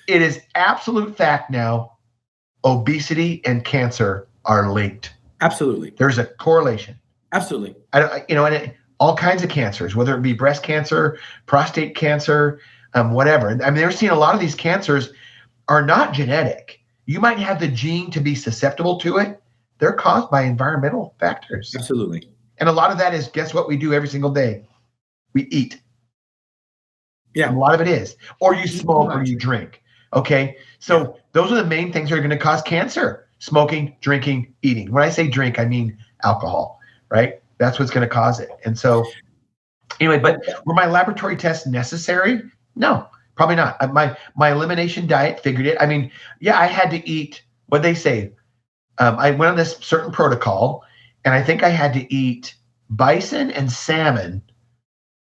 it is absolute fact now, obesity and cancer are linked. Absolutely. There's a correlation. Absolutely. And all kinds of cancers, whether it be breast cancer, prostate cancer, whatever. I mean, they're seeing a lot of these cancers are not genetic. You might have the gene to be susceptible to it. They're caused by environmental factors. Absolutely. And a lot of that is, guess what we do every single day? We eat. Yeah. A lot of it is. Or you smoke or you drink. Okay. So those are the main things that are going to cause cancer. Smoking, drinking, eating. When I say drink, I mean alcohol, right? That's what's going to cause it. And so anyway, but were my laboratory tests necessary? No, probably not. My elimination diet figured it. I mean, yeah, I had to eat what they say. I went on this certain protocol and I think I had to eat bison and salmon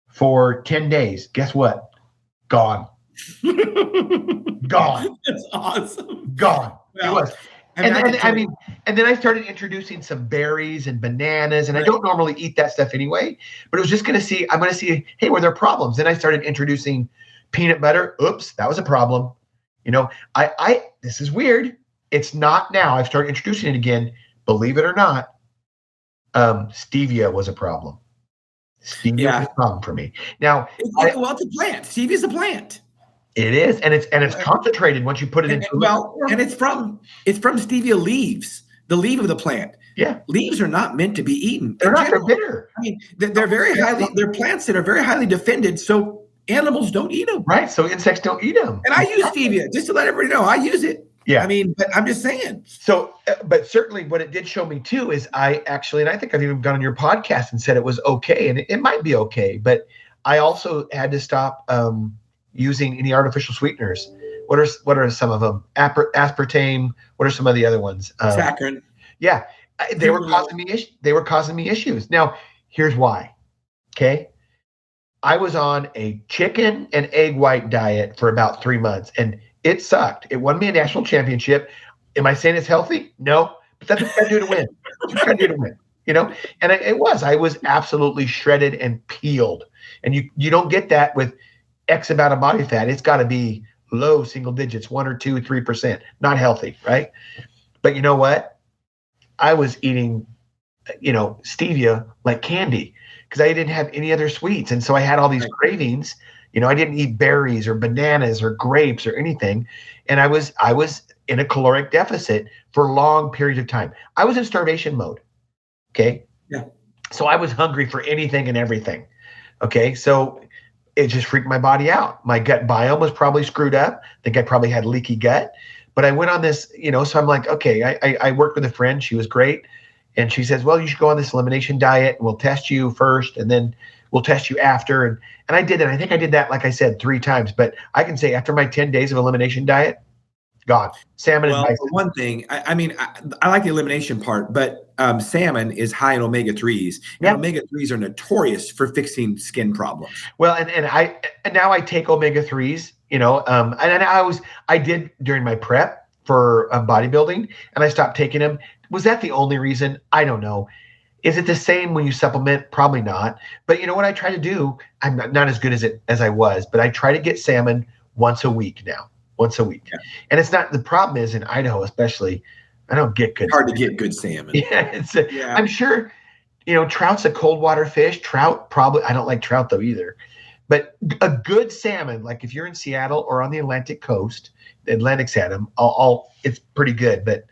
for 10 days. Guess what? Gone. Gone. That's awesome. Gone. Well, it was. And then I started introducing some berries and bananas, and I don't normally eat that stuff anyway, but it was just I'm going to see, hey, were there problems? Then I started introducing peanut butter. Oops, that was a problem. This is weird. It's not now. I've started introducing it again. Believe it or not, stevia was a problem. Stevia was a problem for me. Now, it's a plant. Stevia is a plant. It is, and it's concentrated once you put it into. And it's from stevia leaves, the leaf of the plant. Yeah, leaves are not meant to be eaten. They're not. They're bitter. I mean, they're very highly. They're plants that are very highly defended, so animals don't eat them. Right. So insects don't eat them. And I use stevia just to let everybody know I use it. Yeah. I mean, but I'm just saying. So, but certainly, what it did show me too is and I think I've even gone on your podcast and said it was okay, and it might be okay, but I also had to stop. Using any artificial sweeteners. What are some of them? Aspartame. What are some of the other ones? Saccharin. Yeah, they were causing me issues. Now, here's why. Okay, I was on a chicken and egg white diet for about 3 months, and it sucked. It won me a national championship. Am I saying it's healthy? No, but that's what you got to do to win. That's what you got to do to win. And I was absolutely shredded and peeled, and you don't get that with X amount of body fat. It's got to be low single digits, 1 or 2, 3%, not healthy, right? But you know what? I was eating, stevia like candy because I didn't have any other sweets. And so I had all these cravings. I didn't eat berries or bananas or grapes or anything. And I was in a caloric deficit for long periods of time. I was in starvation mode. Okay. Yeah. So I was hungry for anything and everything. Okay. So it just freaked my body out. My gut biome was probably screwed up. I think I probably had leaky gut. But I went on this, so I'm like, okay, I worked with a friend. She was great. And she says, well, you should go on this elimination diet. We'll test you first, and then we'll test you after. And I did it. I think I did that, like I said, 3 times. But I can say after my 10 days of elimination diet, gone. Salmon and bison. For one thing, I like the elimination part, but salmon is high in omega-3s. And omega-3s are notorious for fixing skin problems. Well, and now I take omega-3s, and I did during my prep for bodybuilding, and I stopped taking them. Was that the only reason? I don't know. Is it the same when you supplement? Probably not. But what I try to do, I'm not as good as I was, but I try to get salmon once a week now. Once a week. Yeah. And it's not, the problem is in Idaho, especially, I don't get good. It's hard to get good salmon. Yeah. I'm sure, trout's a cold water fish. Trout, probably, I don't like trout though either. But a good salmon, like if you're in Seattle or on the Atlantic coast, the Atlantic's had them, it's pretty good.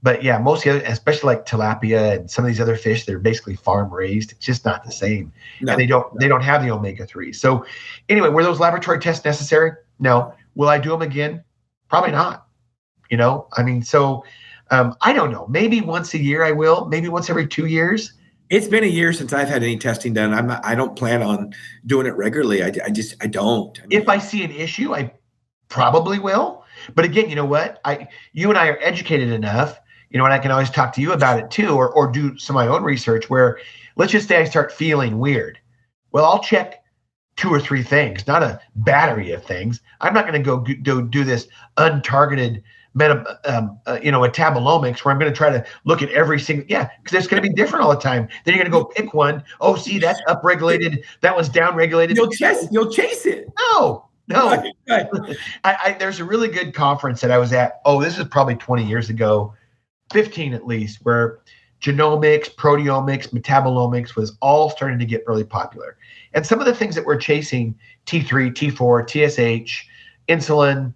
But yeah, most of the other, especially like tilapia and some of these other fish that are basically farm raised, it's just not the same. No, and they don't have the omega-3. So anyway, were those laboratory tests necessary? No. Will I do them again? Probably not. So I don't know. Maybe once a year I will. Maybe once every 2 years. It's been a year since I've had any testing done. I don't plan on doing it regularly. I don't. If I see an issue, I probably will. But again, you know what? You and I are educated enough, and I can always talk to you about it too, or do some of my own research where, let's just say I start feeling weird. Well, I'll check 2 or 3 things, not a battery of things. I'm not going to go do this untargeted metabolomics where I'm going to try to look at every single, because it's going to be different all the time. Then you're going to go pick one. Oh, see, that's upregulated. That one's downregulated. You'll chase it. No. Right. There's a really good conference that I was at. Oh, this is probably 20 years ago, 15 at least, where genomics, proteomics, metabolomics was all starting to get really popular. And some of the things that we're chasing, T3, T4, TSH, insulin,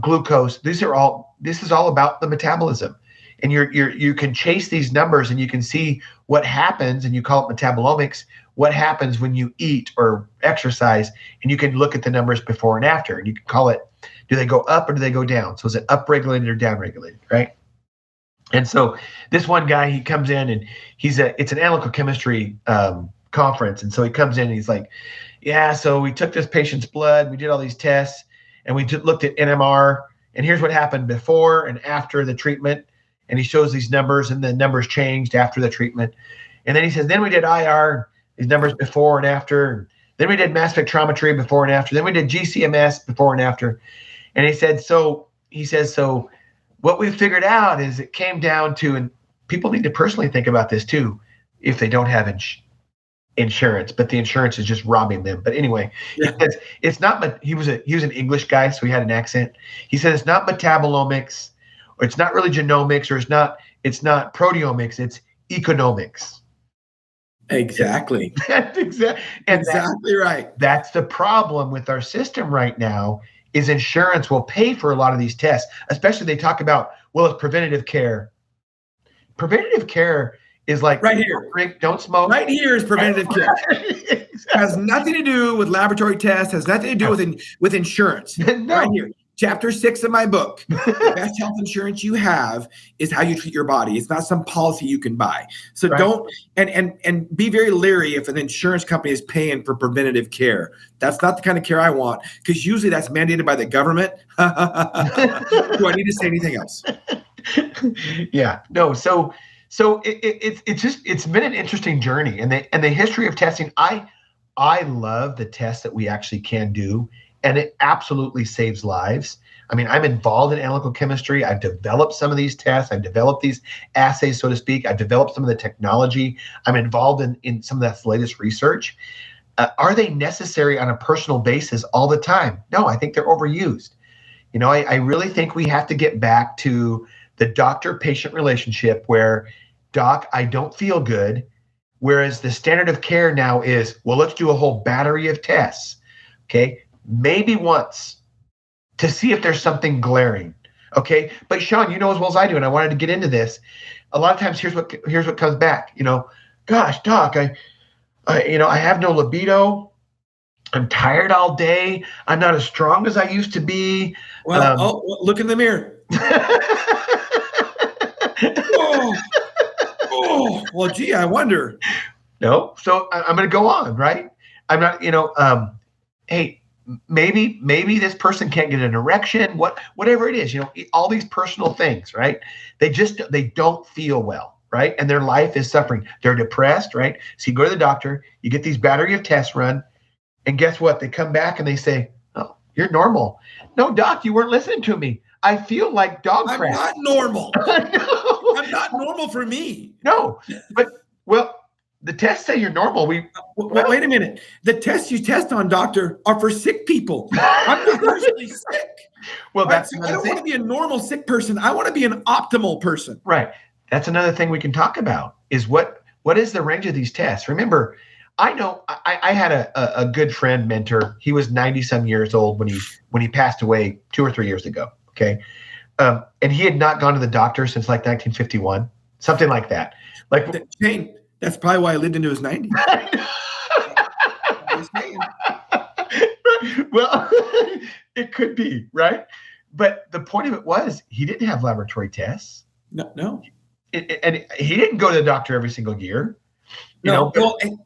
glucose, this is all about the metabolism. And you can chase these numbers and you can see what happens, and you call it metabolomics, what happens when you eat or exercise, and you can look at the numbers before and after, and you can call it, do they go up or do they go down? So is it upregulated or downregulated, right? And so this one guy, he comes in and it's an analytical chemistry conference. And so he comes in and he's like, yeah, so we took this patient's blood, we did all these tests, and we looked at NMR, and here's what happened before and after the treatment. And he shows these numbers, and the numbers changed after the treatment. And then he says, then we did IR, these numbers before and after. Then we did mass spectrometry before and after. Then we did GCMS before and after. And he said, so what we figured out is it came down to, and people need to personally think about this too, if they don't have insurance, but the insurance is just robbing them. But anyway, yeah. He says it's not, he was an English guy, so he had an accent. He said it's not metabolomics, or it's not really genomics, or it's not proteomics, it's economics. Exactly. Exactly right. That's the problem with our system right now, is insurance will pay for a lot of these tests, especially they talk about, well, it's preventative care. Preventative care is like, right here. Don't drink, don't smoke. Right here is preventative care. Exactly. Has nothing to do with laboratory tests, has nothing to do with insurance. No. Right here. Chapter 6 of my book, the best health insurance you have is how you treat your body. It's not some policy you can buy. So don't, and be very leery if an insurance company is paying for preventative care. That's not the kind of care I want, because usually that's mandated by the government. Do I need to say anything else? Yeah, no. So it's been an interesting journey, and the history of testing. I love the tests that we actually can do. And it absolutely saves lives. I mean, I'm involved in analytical chemistry. I've developed some of these tests. I've developed these assays, so to speak. I've developed some of the technology. I'm involved in some of that latest research. Are they necessary on a personal basis all the time? No, I think they're overused. I really think we have to get back to the doctor-patient relationship where, doc, I don't feel good. Whereas the standard of care now is, well, let's do a whole battery of tests. Okay. Maybe once to see if there's something glaring. Okay. But Shawn, you know as well as I do, and I wanted to get into this. A lot of times here's what comes back. Gosh, doc, I have no libido. I'm tired all day. I'm not as strong as I used to be. Well, look in the mirror. Well, gee, I wonder. No. So I'm going to go on, right? I'm not, hey, maybe this person can't get an erection, whatever it is, all these personal things, right? They don't feel well, right? And their life is suffering. They're depressed, right? So you go to the doctor, you get these battery of tests run, and guess what? They come back and they say, oh, you're normal. No, doc, you weren't listening to me. I feel like dog crap. I'm not normal. I'm not normal for me. No, but the tests say you're normal. Wait a minute. The tests you test on, doctor, are for sick people. I'm universally sick. Well, that's I don't want to be a normal sick person. I want to be an optimal person. Right. That's another thing we can talk about is what is the range of these tests? Remember, I know I had a good friend mentor. He was 90 some years old when he passed away 2 or 3 years ago. Okay. And he had not gone to the doctor since like 1951, something like that. Like Shane, that's probably why I lived into his 90s. Well, it could be, right? But the point of it was he didn't have laboratory tests. No. And he didn't go to the doctor every single year. Well,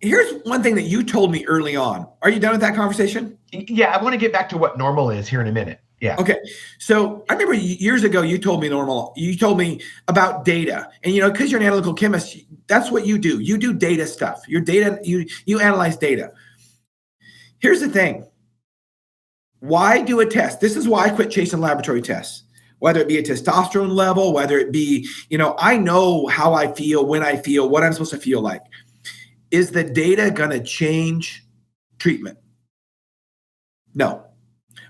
here's one thing that you told me early on. Are you done with that conversation? Yeah, I want to get back to what normal is here in a minute. Yeah. Okay. So I remember years ago, you told me you told me about data, and because you're an analytical chemist, that's what you do. You do data stuff. Your data, you analyze data. Here's the thing. Why do a test? This is why I quit chasing laboratory tests, whether it be a testosterone level, whether it be, I know how I feel, when I feel, what I'm supposed to feel like. Is the data going to change treatment? No.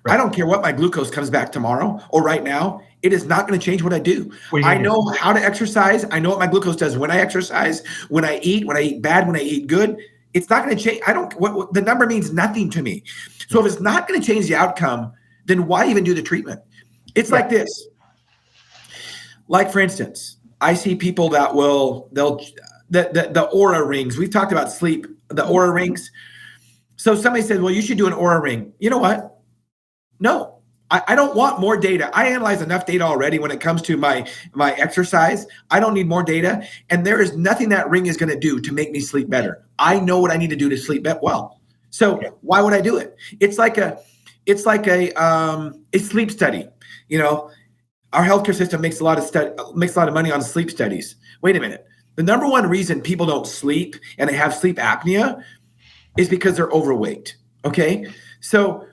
Right. I don't care what my glucose comes back tomorrow or right now. It is not going to change what I do. I know how to exercise. I know what my glucose does when I exercise, when I eat bad, when I eat good. It's not going to change. The number means nothing to me. So if it's not going to change the outcome, then why even do the treatment? It's like this. Like, for instance, I see people that the Aura rings. We've talked about sleep, the Aura rings. So somebody says, well, you should do an Aura ring. You know what? No, I don't want more data. I analyze enough data already when it comes to my exercise. I don't need more data. And there is nothing that ring is going to do to make me sleep better. I know what I need to do to sleep well. So why would I do it? It's like a sleep study. Our healthcare system makes a lot of money on sleep studies. Wait a minute. The number one reason people don't sleep and they have sleep apnea is because they're overweight. Okay. So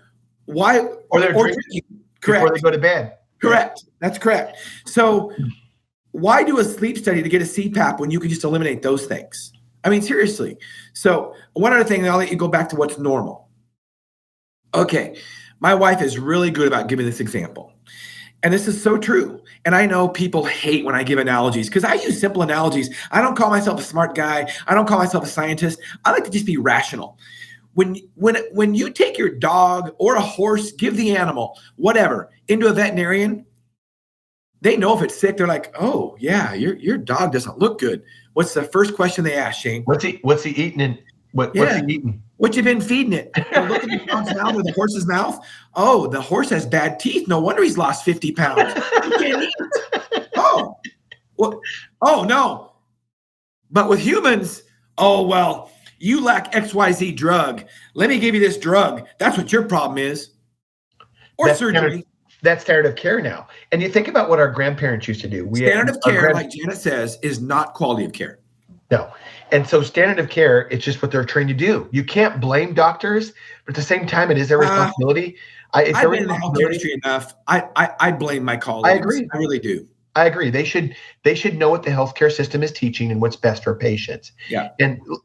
why? Or they're drinking correct. Before they go to bed. Correct. That's correct. So why do a sleep study to get a CPAP when you can just eliminate those things? I mean, seriously. So one other thing, and I'll let you go back to what's normal. Okay. My wife is really good about giving this example. And this is so true. And I know people hate when I give analogies because I use simple analogies. I don't call myself a smart guy. I don't call myself a scientist. I like to just be rational. When you take your dog or a horse, give the animal, whatever, into a veterinarian, they know if it's sick. They're like, oh, yeah, your dog doesn't look good. What's the first question they ask, Shane? What's he eating? And what's he eating? What you been feeding it? Look at the dog's mouth or the horse's mouth. Oh, the horse has bad teeth. No wonder he's lost 50 pounds. He can't eat. Oh, well, oh no. But with humans, oh, well, you lack XYZ drug. Let me give you this drug. That's what your problem is. Or that's surgery. That's standard of care now. And you think about what our grandparents used to do. Standard of care, like Janet says, is not quality of care. No. And so standard of care, it's just what they're trained to do. You can't blame doctors, but at the same time, it is their responsibility. I've been in the health industry enough. I blame my colleagues. I agree. I really do. I agree. They should know what the healthcare system is teaching and what's best for patients. Yeah.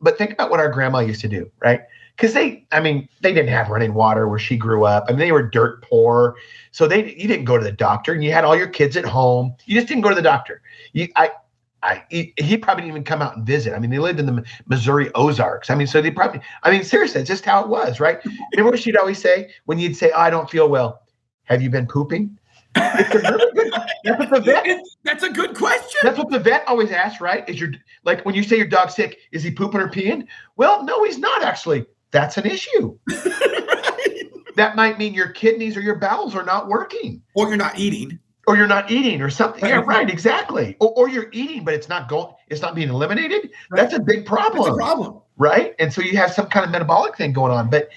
But think about what our grandma used to do, right? because they didn't have running water where she grew up. I mean, they were dirt poor. So you didn't go to the doctor, and you had all your kids at home. You just didn't go to the doctor. He probably didn't even come out and visit. I mean, they lived in the Missouri Ozarks. I mean, so seriously, it's just how it was, right? Remember what she'd always say when you'd say, "Oh, I don't feel well. Have you been pooping?" It's a really good. That's a good question. That's what the vet always asks, right? Like when you say your dog's sick, is he pooping or peeing? Well, no, he's not actually. That's an issue. Right. That might mean your kidneys or your bowels are not working, or you're not eating. Or you're not eating or something. Yeah, right, exactly. Or you're eating, but it's not being eliminated. Right. That's a big problem. That's a problem. Right? And so you have some kind of metabolic thing going on. But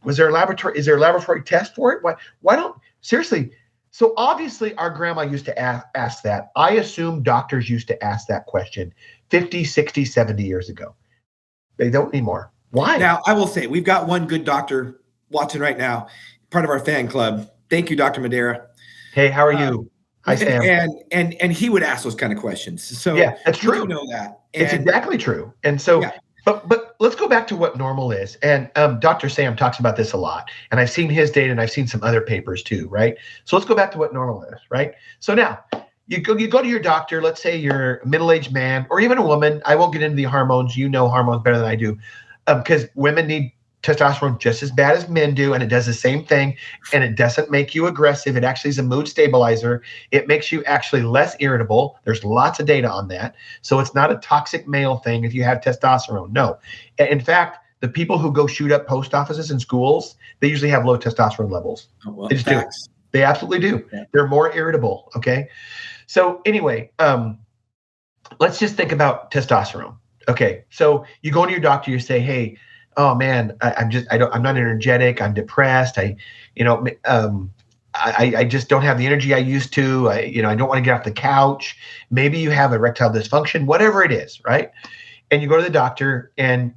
is there a laboratory test for it? Why don't, seriously? So obviously our grandma used to ask that. I assume doctors used to ask that question 50, 60, 70 years ago. They don't anymore. Why? Now, I will say, we've got one good doctor watching right now, part of our fan club. Thank you, Dr. Madeira. Hey, how are you? Hi, Sam. And he would ask those kind of questions. So yeah, that's true. You know that. It's exactly true. And so, yeah. but let's go back to what normal is. And Dr. Sam talks about this a lot. And I've seen his data, and I've seen some other papers too, right? So let's go back to what normal is, right? So now you go to your doctor. Let's say you're a middle-aged man or even a woman. I won't get into the hormones. You know hormones better than I do, because women need testosterone just as bad as men do, and it does the same thing, and it doesn't make you aggressive. It actually is a mood stabilizer. It makes you actually less irritable. There's lots of data on that. So it's not a toxic male thing if you have testosterone. No. In fact, the people who go shoot up post offices and schools, they usually have low testosterone levels. Oh, well, they just do. They absolutely do. Yeah. They're more irritable. Okay. So anyway, let's just think about testosterone. Okay. So you go to your doctor, you say, hey, oh man, I'm not energetic. I'm depressed. I just don't have the energy I used to. I don't want to get off the couch. Maybe you have erectile dysfunction, whatever it is, right? And you go to the doctor, and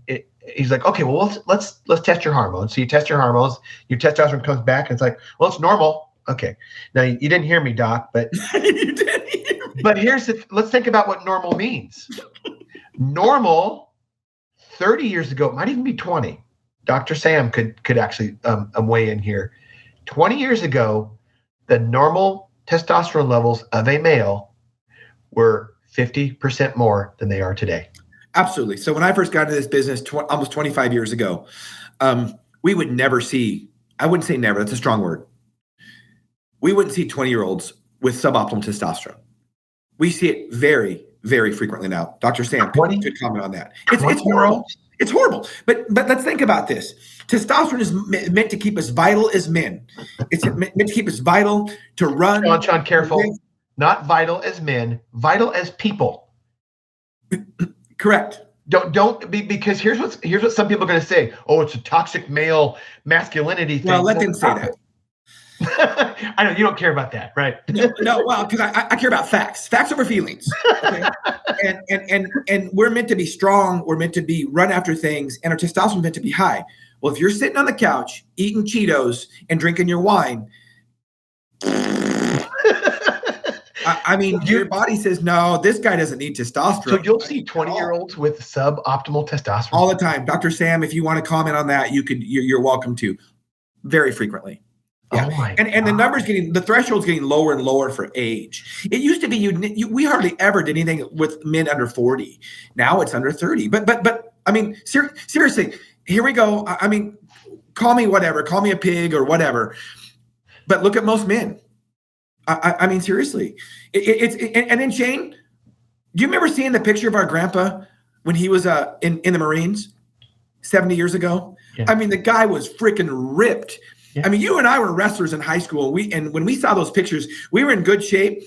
he's like, okay, well, let's test your hormones. So you test your hormones. Your testosterone comes back, and it's like, well, it's normal. Okay. Now you didn't hear me, doc, but you didn't hear me. But let's think about what normal means. Normal. 30 years ago, it might even be 20. Dr. Sam could actually weigh in here. 20 years ago, the normal testosterone levels of a male were 50% more than they are today. Absolutely. So when I first got into this business almost 25 years ago, we would never see, I wouldn't say never, that's a strong word. We wouldn't see 20-year-olds with suboptimal testosterone. We see it very, very frequently now. Dr. Sam could comment on that. It's horrible. It's horrible. But let's think about this. Testosterone is meant to keep us vital as men. It's meant to keep us vital to run. Shawn, careful. Not vital as men, vital as people. Correct. Don't be, because here's what some people are going to say. Oh, it's a toxic male masculinity thing. Well, let them say that. I know you don't care about that, right? No, well, because I care about facts over feelings. Okay? and we're meant to be strong. We're meant to be run after things, and our testosterone is meant to be high. Well, if you're sitting on the couch eating Cheetos and drinking your wine, I mean, your body says, no, this guy doesn't need testosterone. So you'll see 20-year-olds with suboptimal testosterone all the time. Dr. Sam, if you want to comment on that, you're welcome to. Very frequently. Yeah. Oh my and the numbers the threshold's getting lower and lower for age. It used to be we hardly ever did anything with men under 40. Now it's under 30. But I mean, seriously, here we go. I mean, call me whatever, call me a pig or whatever. But look at most men. I mean, seriously, and then Shane, do you remember seeing the picture of our grandpa when he was in the Marines 70 years ago? Yeah. I mean, the guy was freaking ripped. Yeah. I mean, you and I were wrestlers in high school. And when we saw those pictures, we were in good shape.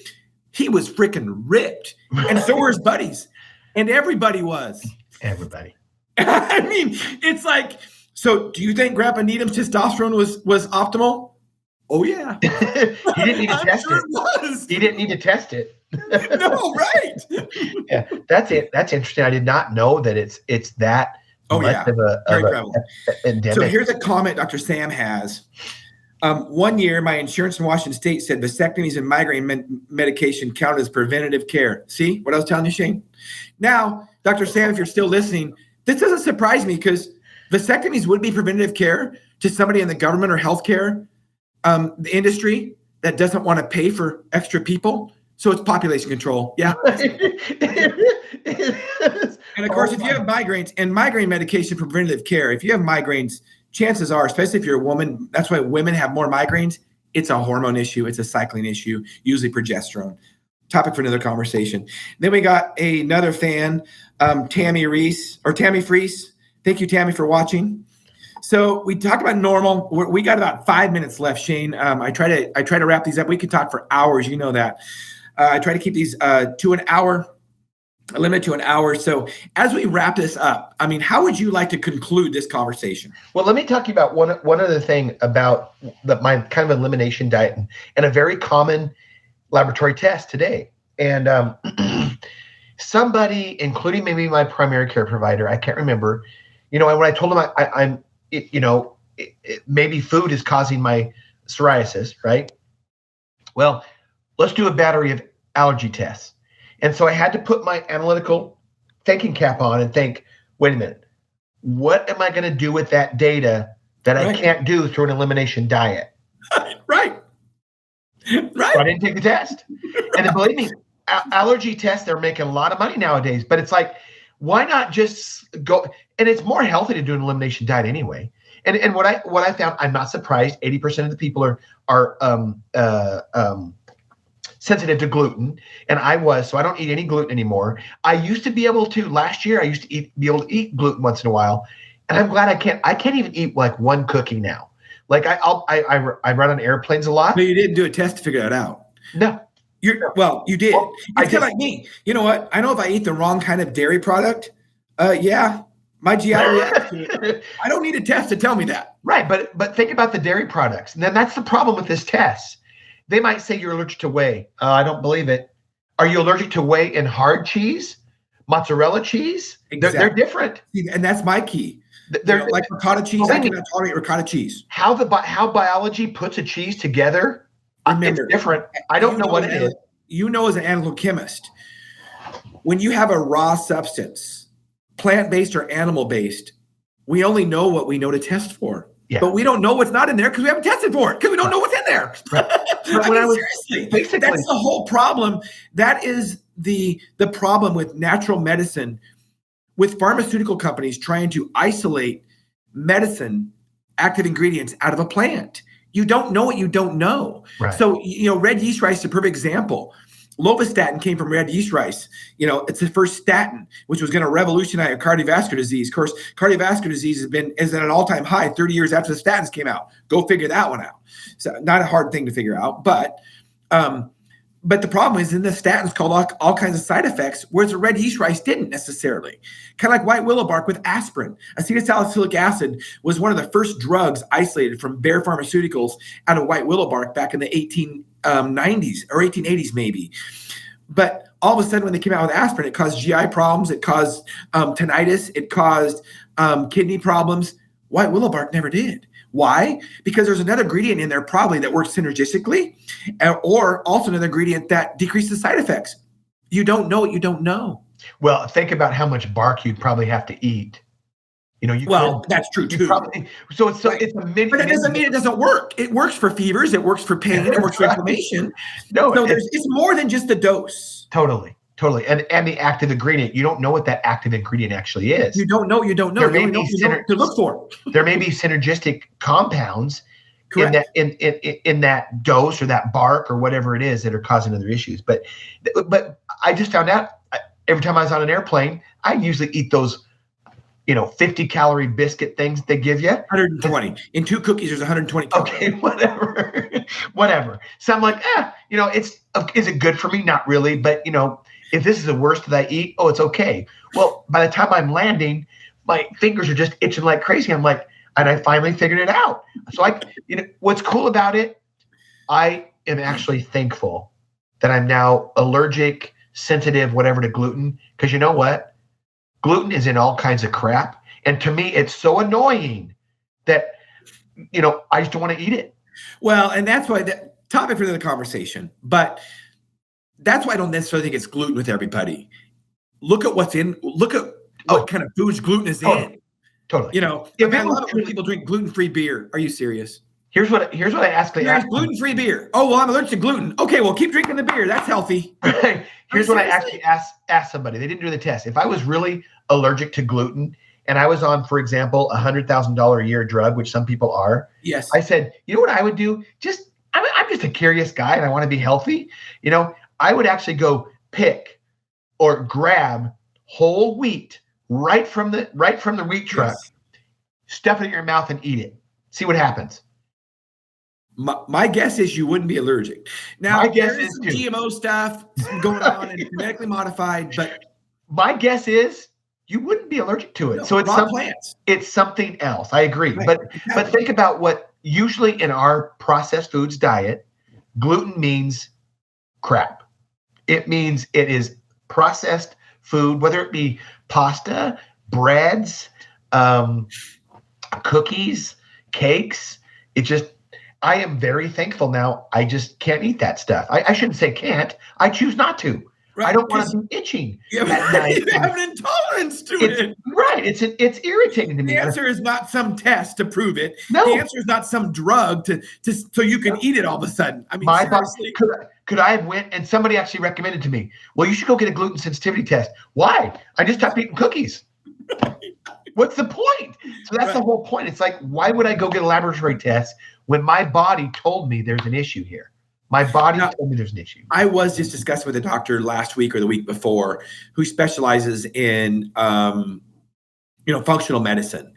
He was freaking ripped. And so were his buddies. And everybody was. Everybody. I mean, it's like, so do you think Grandpa Needham's testosterone was optimal? Oh, yeah. He didn't need to test it. He didn't need to test it. No, right. Yeah, that's it. That's interesting. I did not know that it's that. Oh, yeah. Very prevalent. So here's a comment Dr. Sam has. 1 year, my insurance in Washington State said vasectomies and migraine medication counted as preventative care. See what I was telling you, Shane? Now, Dr. Sam, if you're still listening, this doesn't surprise me because Vasectomies would be preventative care to somebody in the government or healthcare the industry that doesn't want to pay for extra people. So it's population control. Yeah. And of course, if you have migraines and migraine medication for preventative care, if you have migraines, chances are, especially if you're a woman, that's why women have more migraines. It's a hormone issue. It's a cycling issue, usually progesterone. Topic for another conversation. Then we got another fan, Tammy Freese. Thank you, Tammy, for watching. So we talked about normal. We got about 5 minutes left, Shane. I try to wrap these up. We could talk for hours. You know that. I try to keep these to an hour, a limit to an hour. So as we wrap this up, I mean, how would you like to conclude this conversation? Well, let me talk to you about one other thing about my kind of elimination diet and a very common laboratory test today. And somebody, including maybe my primary care provider, I can't remember, when I told them maybe food is causing my psoriasis, right? Well, let's do a battery of allergy tests. And so I had to put my analytical thinking cap on and think, wait a minute, what am I going to do with that data that I can't do through an elimination diet? Right. So I didn't take the test. And then believe me, allergy tests, they're making a lot of money nowadays, but it's like, why not just go? And it's more healthy to do an elimination diet anyway. And what I found, I'm not surprised, 80% of the people are sensitive to gluten, and so I don't eat any gluten anymore. I used to be able to, last year, I used to be able to eat gluten once in a while, and I'm glad I can't even eat like one cookie now. Like I run on airplanes a lot. But you didn't do a test to figure that out. No. You did. Well, it's kind of like me. You know what? I know if I eat the wrong kind of dairy product, my GI reacts to it. I don't need a test to tell me that. Right, but think about the dairy products. And then that's the problem with this test. They might say you're allergic to whey. I don't believe it. Are you allergic to whey in hard cheese, mozzarella cheese? Exactly. They're different. And that's my key. They're like ricotta cheese. I cannot tolerate ricotta cheese. How biology puts a cheese together, remember, it's different. I don't know what it is. You know, as an analytical chemist, when you have a raw substance, plant-based or animal-based, we only know what we know to test for. Yeah. But we don't know what's not in there because we haven't tested for it, because we don't know what's in there. Right. Seriously, that's the whole problem. That is the problem with natural medicine, with pharmaceutical companies trying to isolate medicine active ingredients out of a plant. You don't know what you don't know. Right. So, red yeast rice is a perfect example. Lovastatin came from red yeast rice. It's the first statin, which was going to revolutionize cardiovascular disease. Of course, cardiovascular disease is at an all-time high 30 years after the statins came out. Go figure that one out. So not a hard thing to figure out, but the problem is in the statins called all kinds of side effects, whereas the red yeast rice didn't necessarily. Kind of like white willow bark with aspirin. Acetylsalicylic acid was one of the first drugs isolated from Bayer Pharmaceuticals out of white willow bark back in the 1890s or 1880s maybe. But all of a sudden when they came out with aspirin, it caused GI problems, it caused tinnitus, it caused kidney problems. White willow bark never did. Why? Because there's another ingredient in there probably that works synergistically, or also another ingredient that decreases side effects. You don't know what you don't know. Well, think about how much bark you'd probably have to eat. That's true too. It's a mini. But it doesn't mean it doesn't work. It works for fevers. It works for pain. It works for inflammation. It's more than just the dose. Totally. And the active ingredient. You don't know what that active ingredient actually is. You don't know. There may be to look for. There may be synergistic compounds in that dose or that bark or whatever it is that are causing other issues. But I just found out every time I was on an airplane, I usually eat those 50-calorie biscuit things they give you. 120. In 2 cookies, there's 120 calories. Okay, whatever. So I'm like, is it good for me? Not really. But, if this is the worst that I eat, it's okay. Well, by the time I'm landing, my fingers are just itching like crazy. I'm like, and I finally figured it out. So what's cool about it, I am actually thankful that I'm now allergic, sensitive, whatever to gluten. Because you know what? Gluten is in all kinds of crap. And to me, it's so annoying that, I just don't want to eat it. Well, and that's why the topic for the conversation, but that's why I don't necessarily think it's gluten with everybody. Look at what kind of foods gluten is in. Totally. You know, If I it was love it when people drink gluten-free beer. Are you serious? Here's what I ask. There's gluten-free beer. Oh, well, I'm allergic to gluten. Okay, well, keep drinking the beer. That's healthy. Here's what I actually asked somebody. They didn't do the test. If I was really allergic to gluten and I was on, for example, $100,000 a year drug, which some people are, yes, I said, you know what I would do? I'm just a curious guy and I want to be healthy. You know, I would actually go pick or grab whole wheat right from the wheat truck, stuff it in your mouth and eat it. See what happens. My guess is you wouldn't be allergic. Now, there is some GMO stuff going on and genetically modified, but my guess is you wouldn't be allergic to it. No, so it's something else. I agree. Right. But think about what usually in our processed foods diet, gluten means crap. It means it is processed food, whether it be pasta, breads, cookies, cakes. I am very thankful now. I just can't eat that stuff. I shouldn't say can't. I choose not to. Right, I don't want to be itching. You have an intolerance to it. Right. It's irritating to me. The answer is not some test to prove it. No. The answer is not some drug to so you can eat it all of a sudden. I mean, seriously. Could I have went and somebody actually recommended to me, well, you should go get a gluten sensitivity test. Why? I just stopped eating cookies. What's the point? So that's the whole point. It's like, why would I go get a laboratory test when my body told me there's an issue here? My body told me there's an issue. I was just discussing with a doctor last week or the week before who specializes in, functional medicine.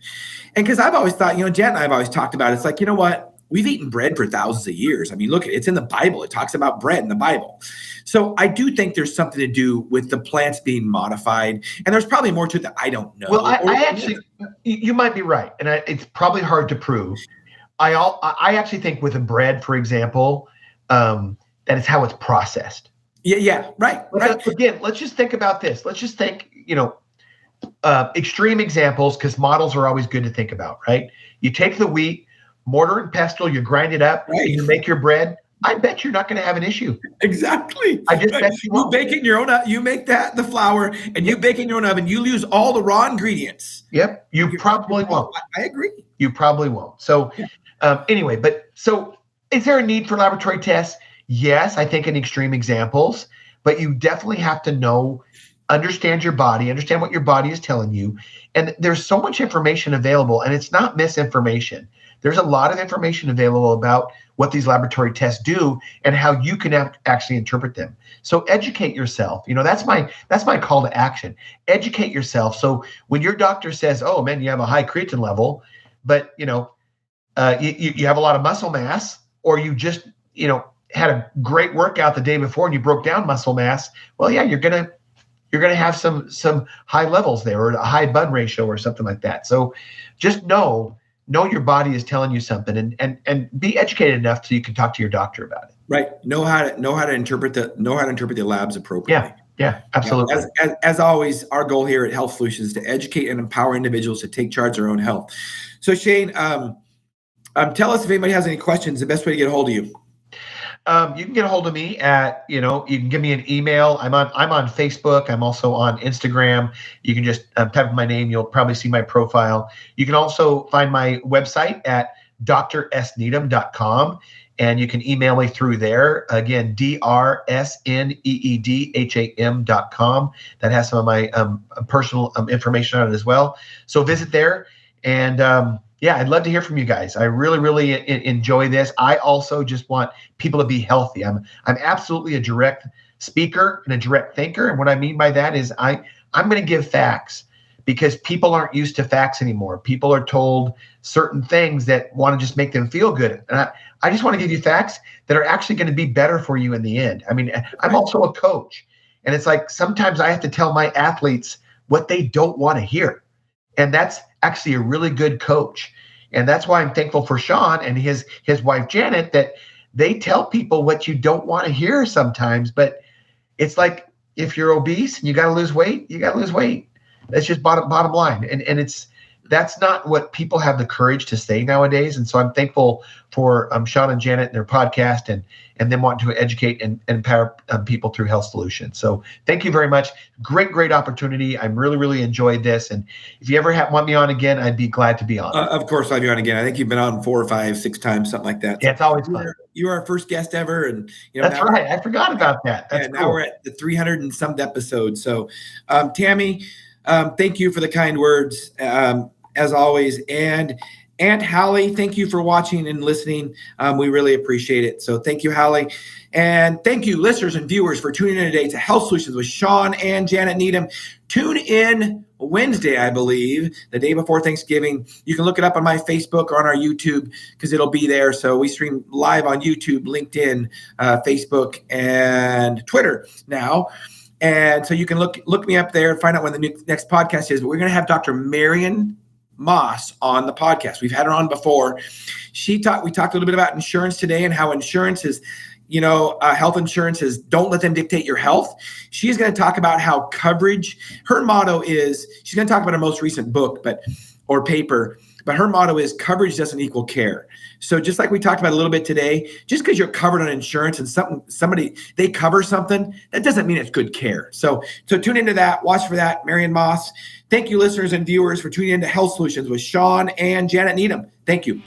And because I've always thought, Jan and I have always talked about, it's like, you know what? We've eaten bread for thousands of years. I mean, look, it's in the Bible. It talks about bread in the Bible. So I do think there's something to do with the plants being modified. And there's probably more to it that I don't know. Well, I actually, you might be right. And it's probably hard to prove. I actually think with a bread, for example, that is how it's processed. Yeah, right. Again, let's just think about this. Let's just think, extreme examples, because models are always good to think about, right? You take the wheat, mortar and pestle, you grind it up, and you make your bread. I bet you're not going to have an issue. Exactly. I just bet you won't. You bake it in your own oven. You make the flour, and you bake it in your own oven. You lose all the raw ingredients. Yep. You probably won't. I agree. You probably won't. So anyway, so is there a need for laboratory tests? Yes, I think in extreme examples, but you definitely have to understand your body, understand what your body is telling you. And there's so much information available, and it's not misinformation. There's a lot of information available about what these laboratory tests do and how you can actually interpret them. So educate yourself. That's my call to action. Educate yourself. So when your doctor says, "Oh man, you have a high creatine level," but you have a lot of muscle mass, or you just had a great workout the day before and you broke down muscle mass, well, yeah, you're gonna have some high levels there, or a high bud ratio or something like that. So just know your body is telling you something, and be educated enough so you can talk to your doctor about it. Right. Know how to interpret the labs appropriately. Yeah, absolutely. As always, our goal here at Health Solutions is to educate and empower individuals to take charge of their own health. So Shane, tell us if anybody has any questions, the best way to get a hold of you. You can get a hold of me at, you can give me an email. I'm on Facebook. I'm also on Instagram. You can just type in my name. You'll probably see my profile. You can also find my website at drsneedham.com, and you can email me through there. Again, drsneedham.com. That has some of my personal information on it as well. So visit there, and I'd love to hear from you guys. I really, really enjoy this. I also just want people to be healthy. I'm absolutely a direct speaker and a direct thinker. And what I mean by that is I'm going to give facts, because people aren't used to facts anymore. People are told certain things that want to just make them feel good. And I just want to give you facts that are actually going to be better for you in the end. I mean, I'm also a coach. And it's like sometimes I have to tell my athletes what they don't want to hear. And that's actually a really good coach. And that's why I'm thankful for Shawn and his wife, Janet, that they tell people what you don't want to hear sometimes. But it's like, if you're obese and you got to lose weight, you got to lose weight. That's just bottom line. And it's that's not what people have the courage to say nowadays. And so I'm thankful for Shawn and Janet and their podcast and them wanting to educate and empower people through health solutions. So thank you very much. Great opportunity. I'm really enjoyed this. And if you ever want me on again, I'd be glad to be on. Of course, I'll have you on again. I think you've been on 4 or 5, 6 times, something like that. Yeah, it's always fun. You were our first guest ever. And that's right. I forgot about that. That's cool. Now we're at the 300 and some episodes. So Tammy, thank you for the kind words, as always. And Aunt Hallie, thank you for watching and listening. We really appreciate it. So thank you, Hallie. And thank you, listeners and viewers, for tuning in today to Health Solutions with Shawn and Janet Needham. Tune in Wednesday, I believe, the day before Thanksgiving. You can look it up on my Facebook or on our YouTube because it'll be there. So we stream live on YouTube, LinkedIn, Facebook, and Twitter now. And so you can look me up there and find out when the next podcast is. But we're going to have Dr. Marion Moss on the podcast. We've had her on before. We talked a little bit about insurance today and how insurance is, health insurance is don't let them dictate your health. She's going to talk about how coverage, her motto is, she's going to talk about her most recent book, or paper, but her motto is coverage doesn't equal care. So just like we talked about a little bit today, just because you're covered on insurance and somebody, they cover something, that doesn't mean it's good care. So tune into that, watch for that, Marion Moss. Thank you, listeners and viewers, for tuning into Health Solutions with Shawn and Janet Needham. Thank you.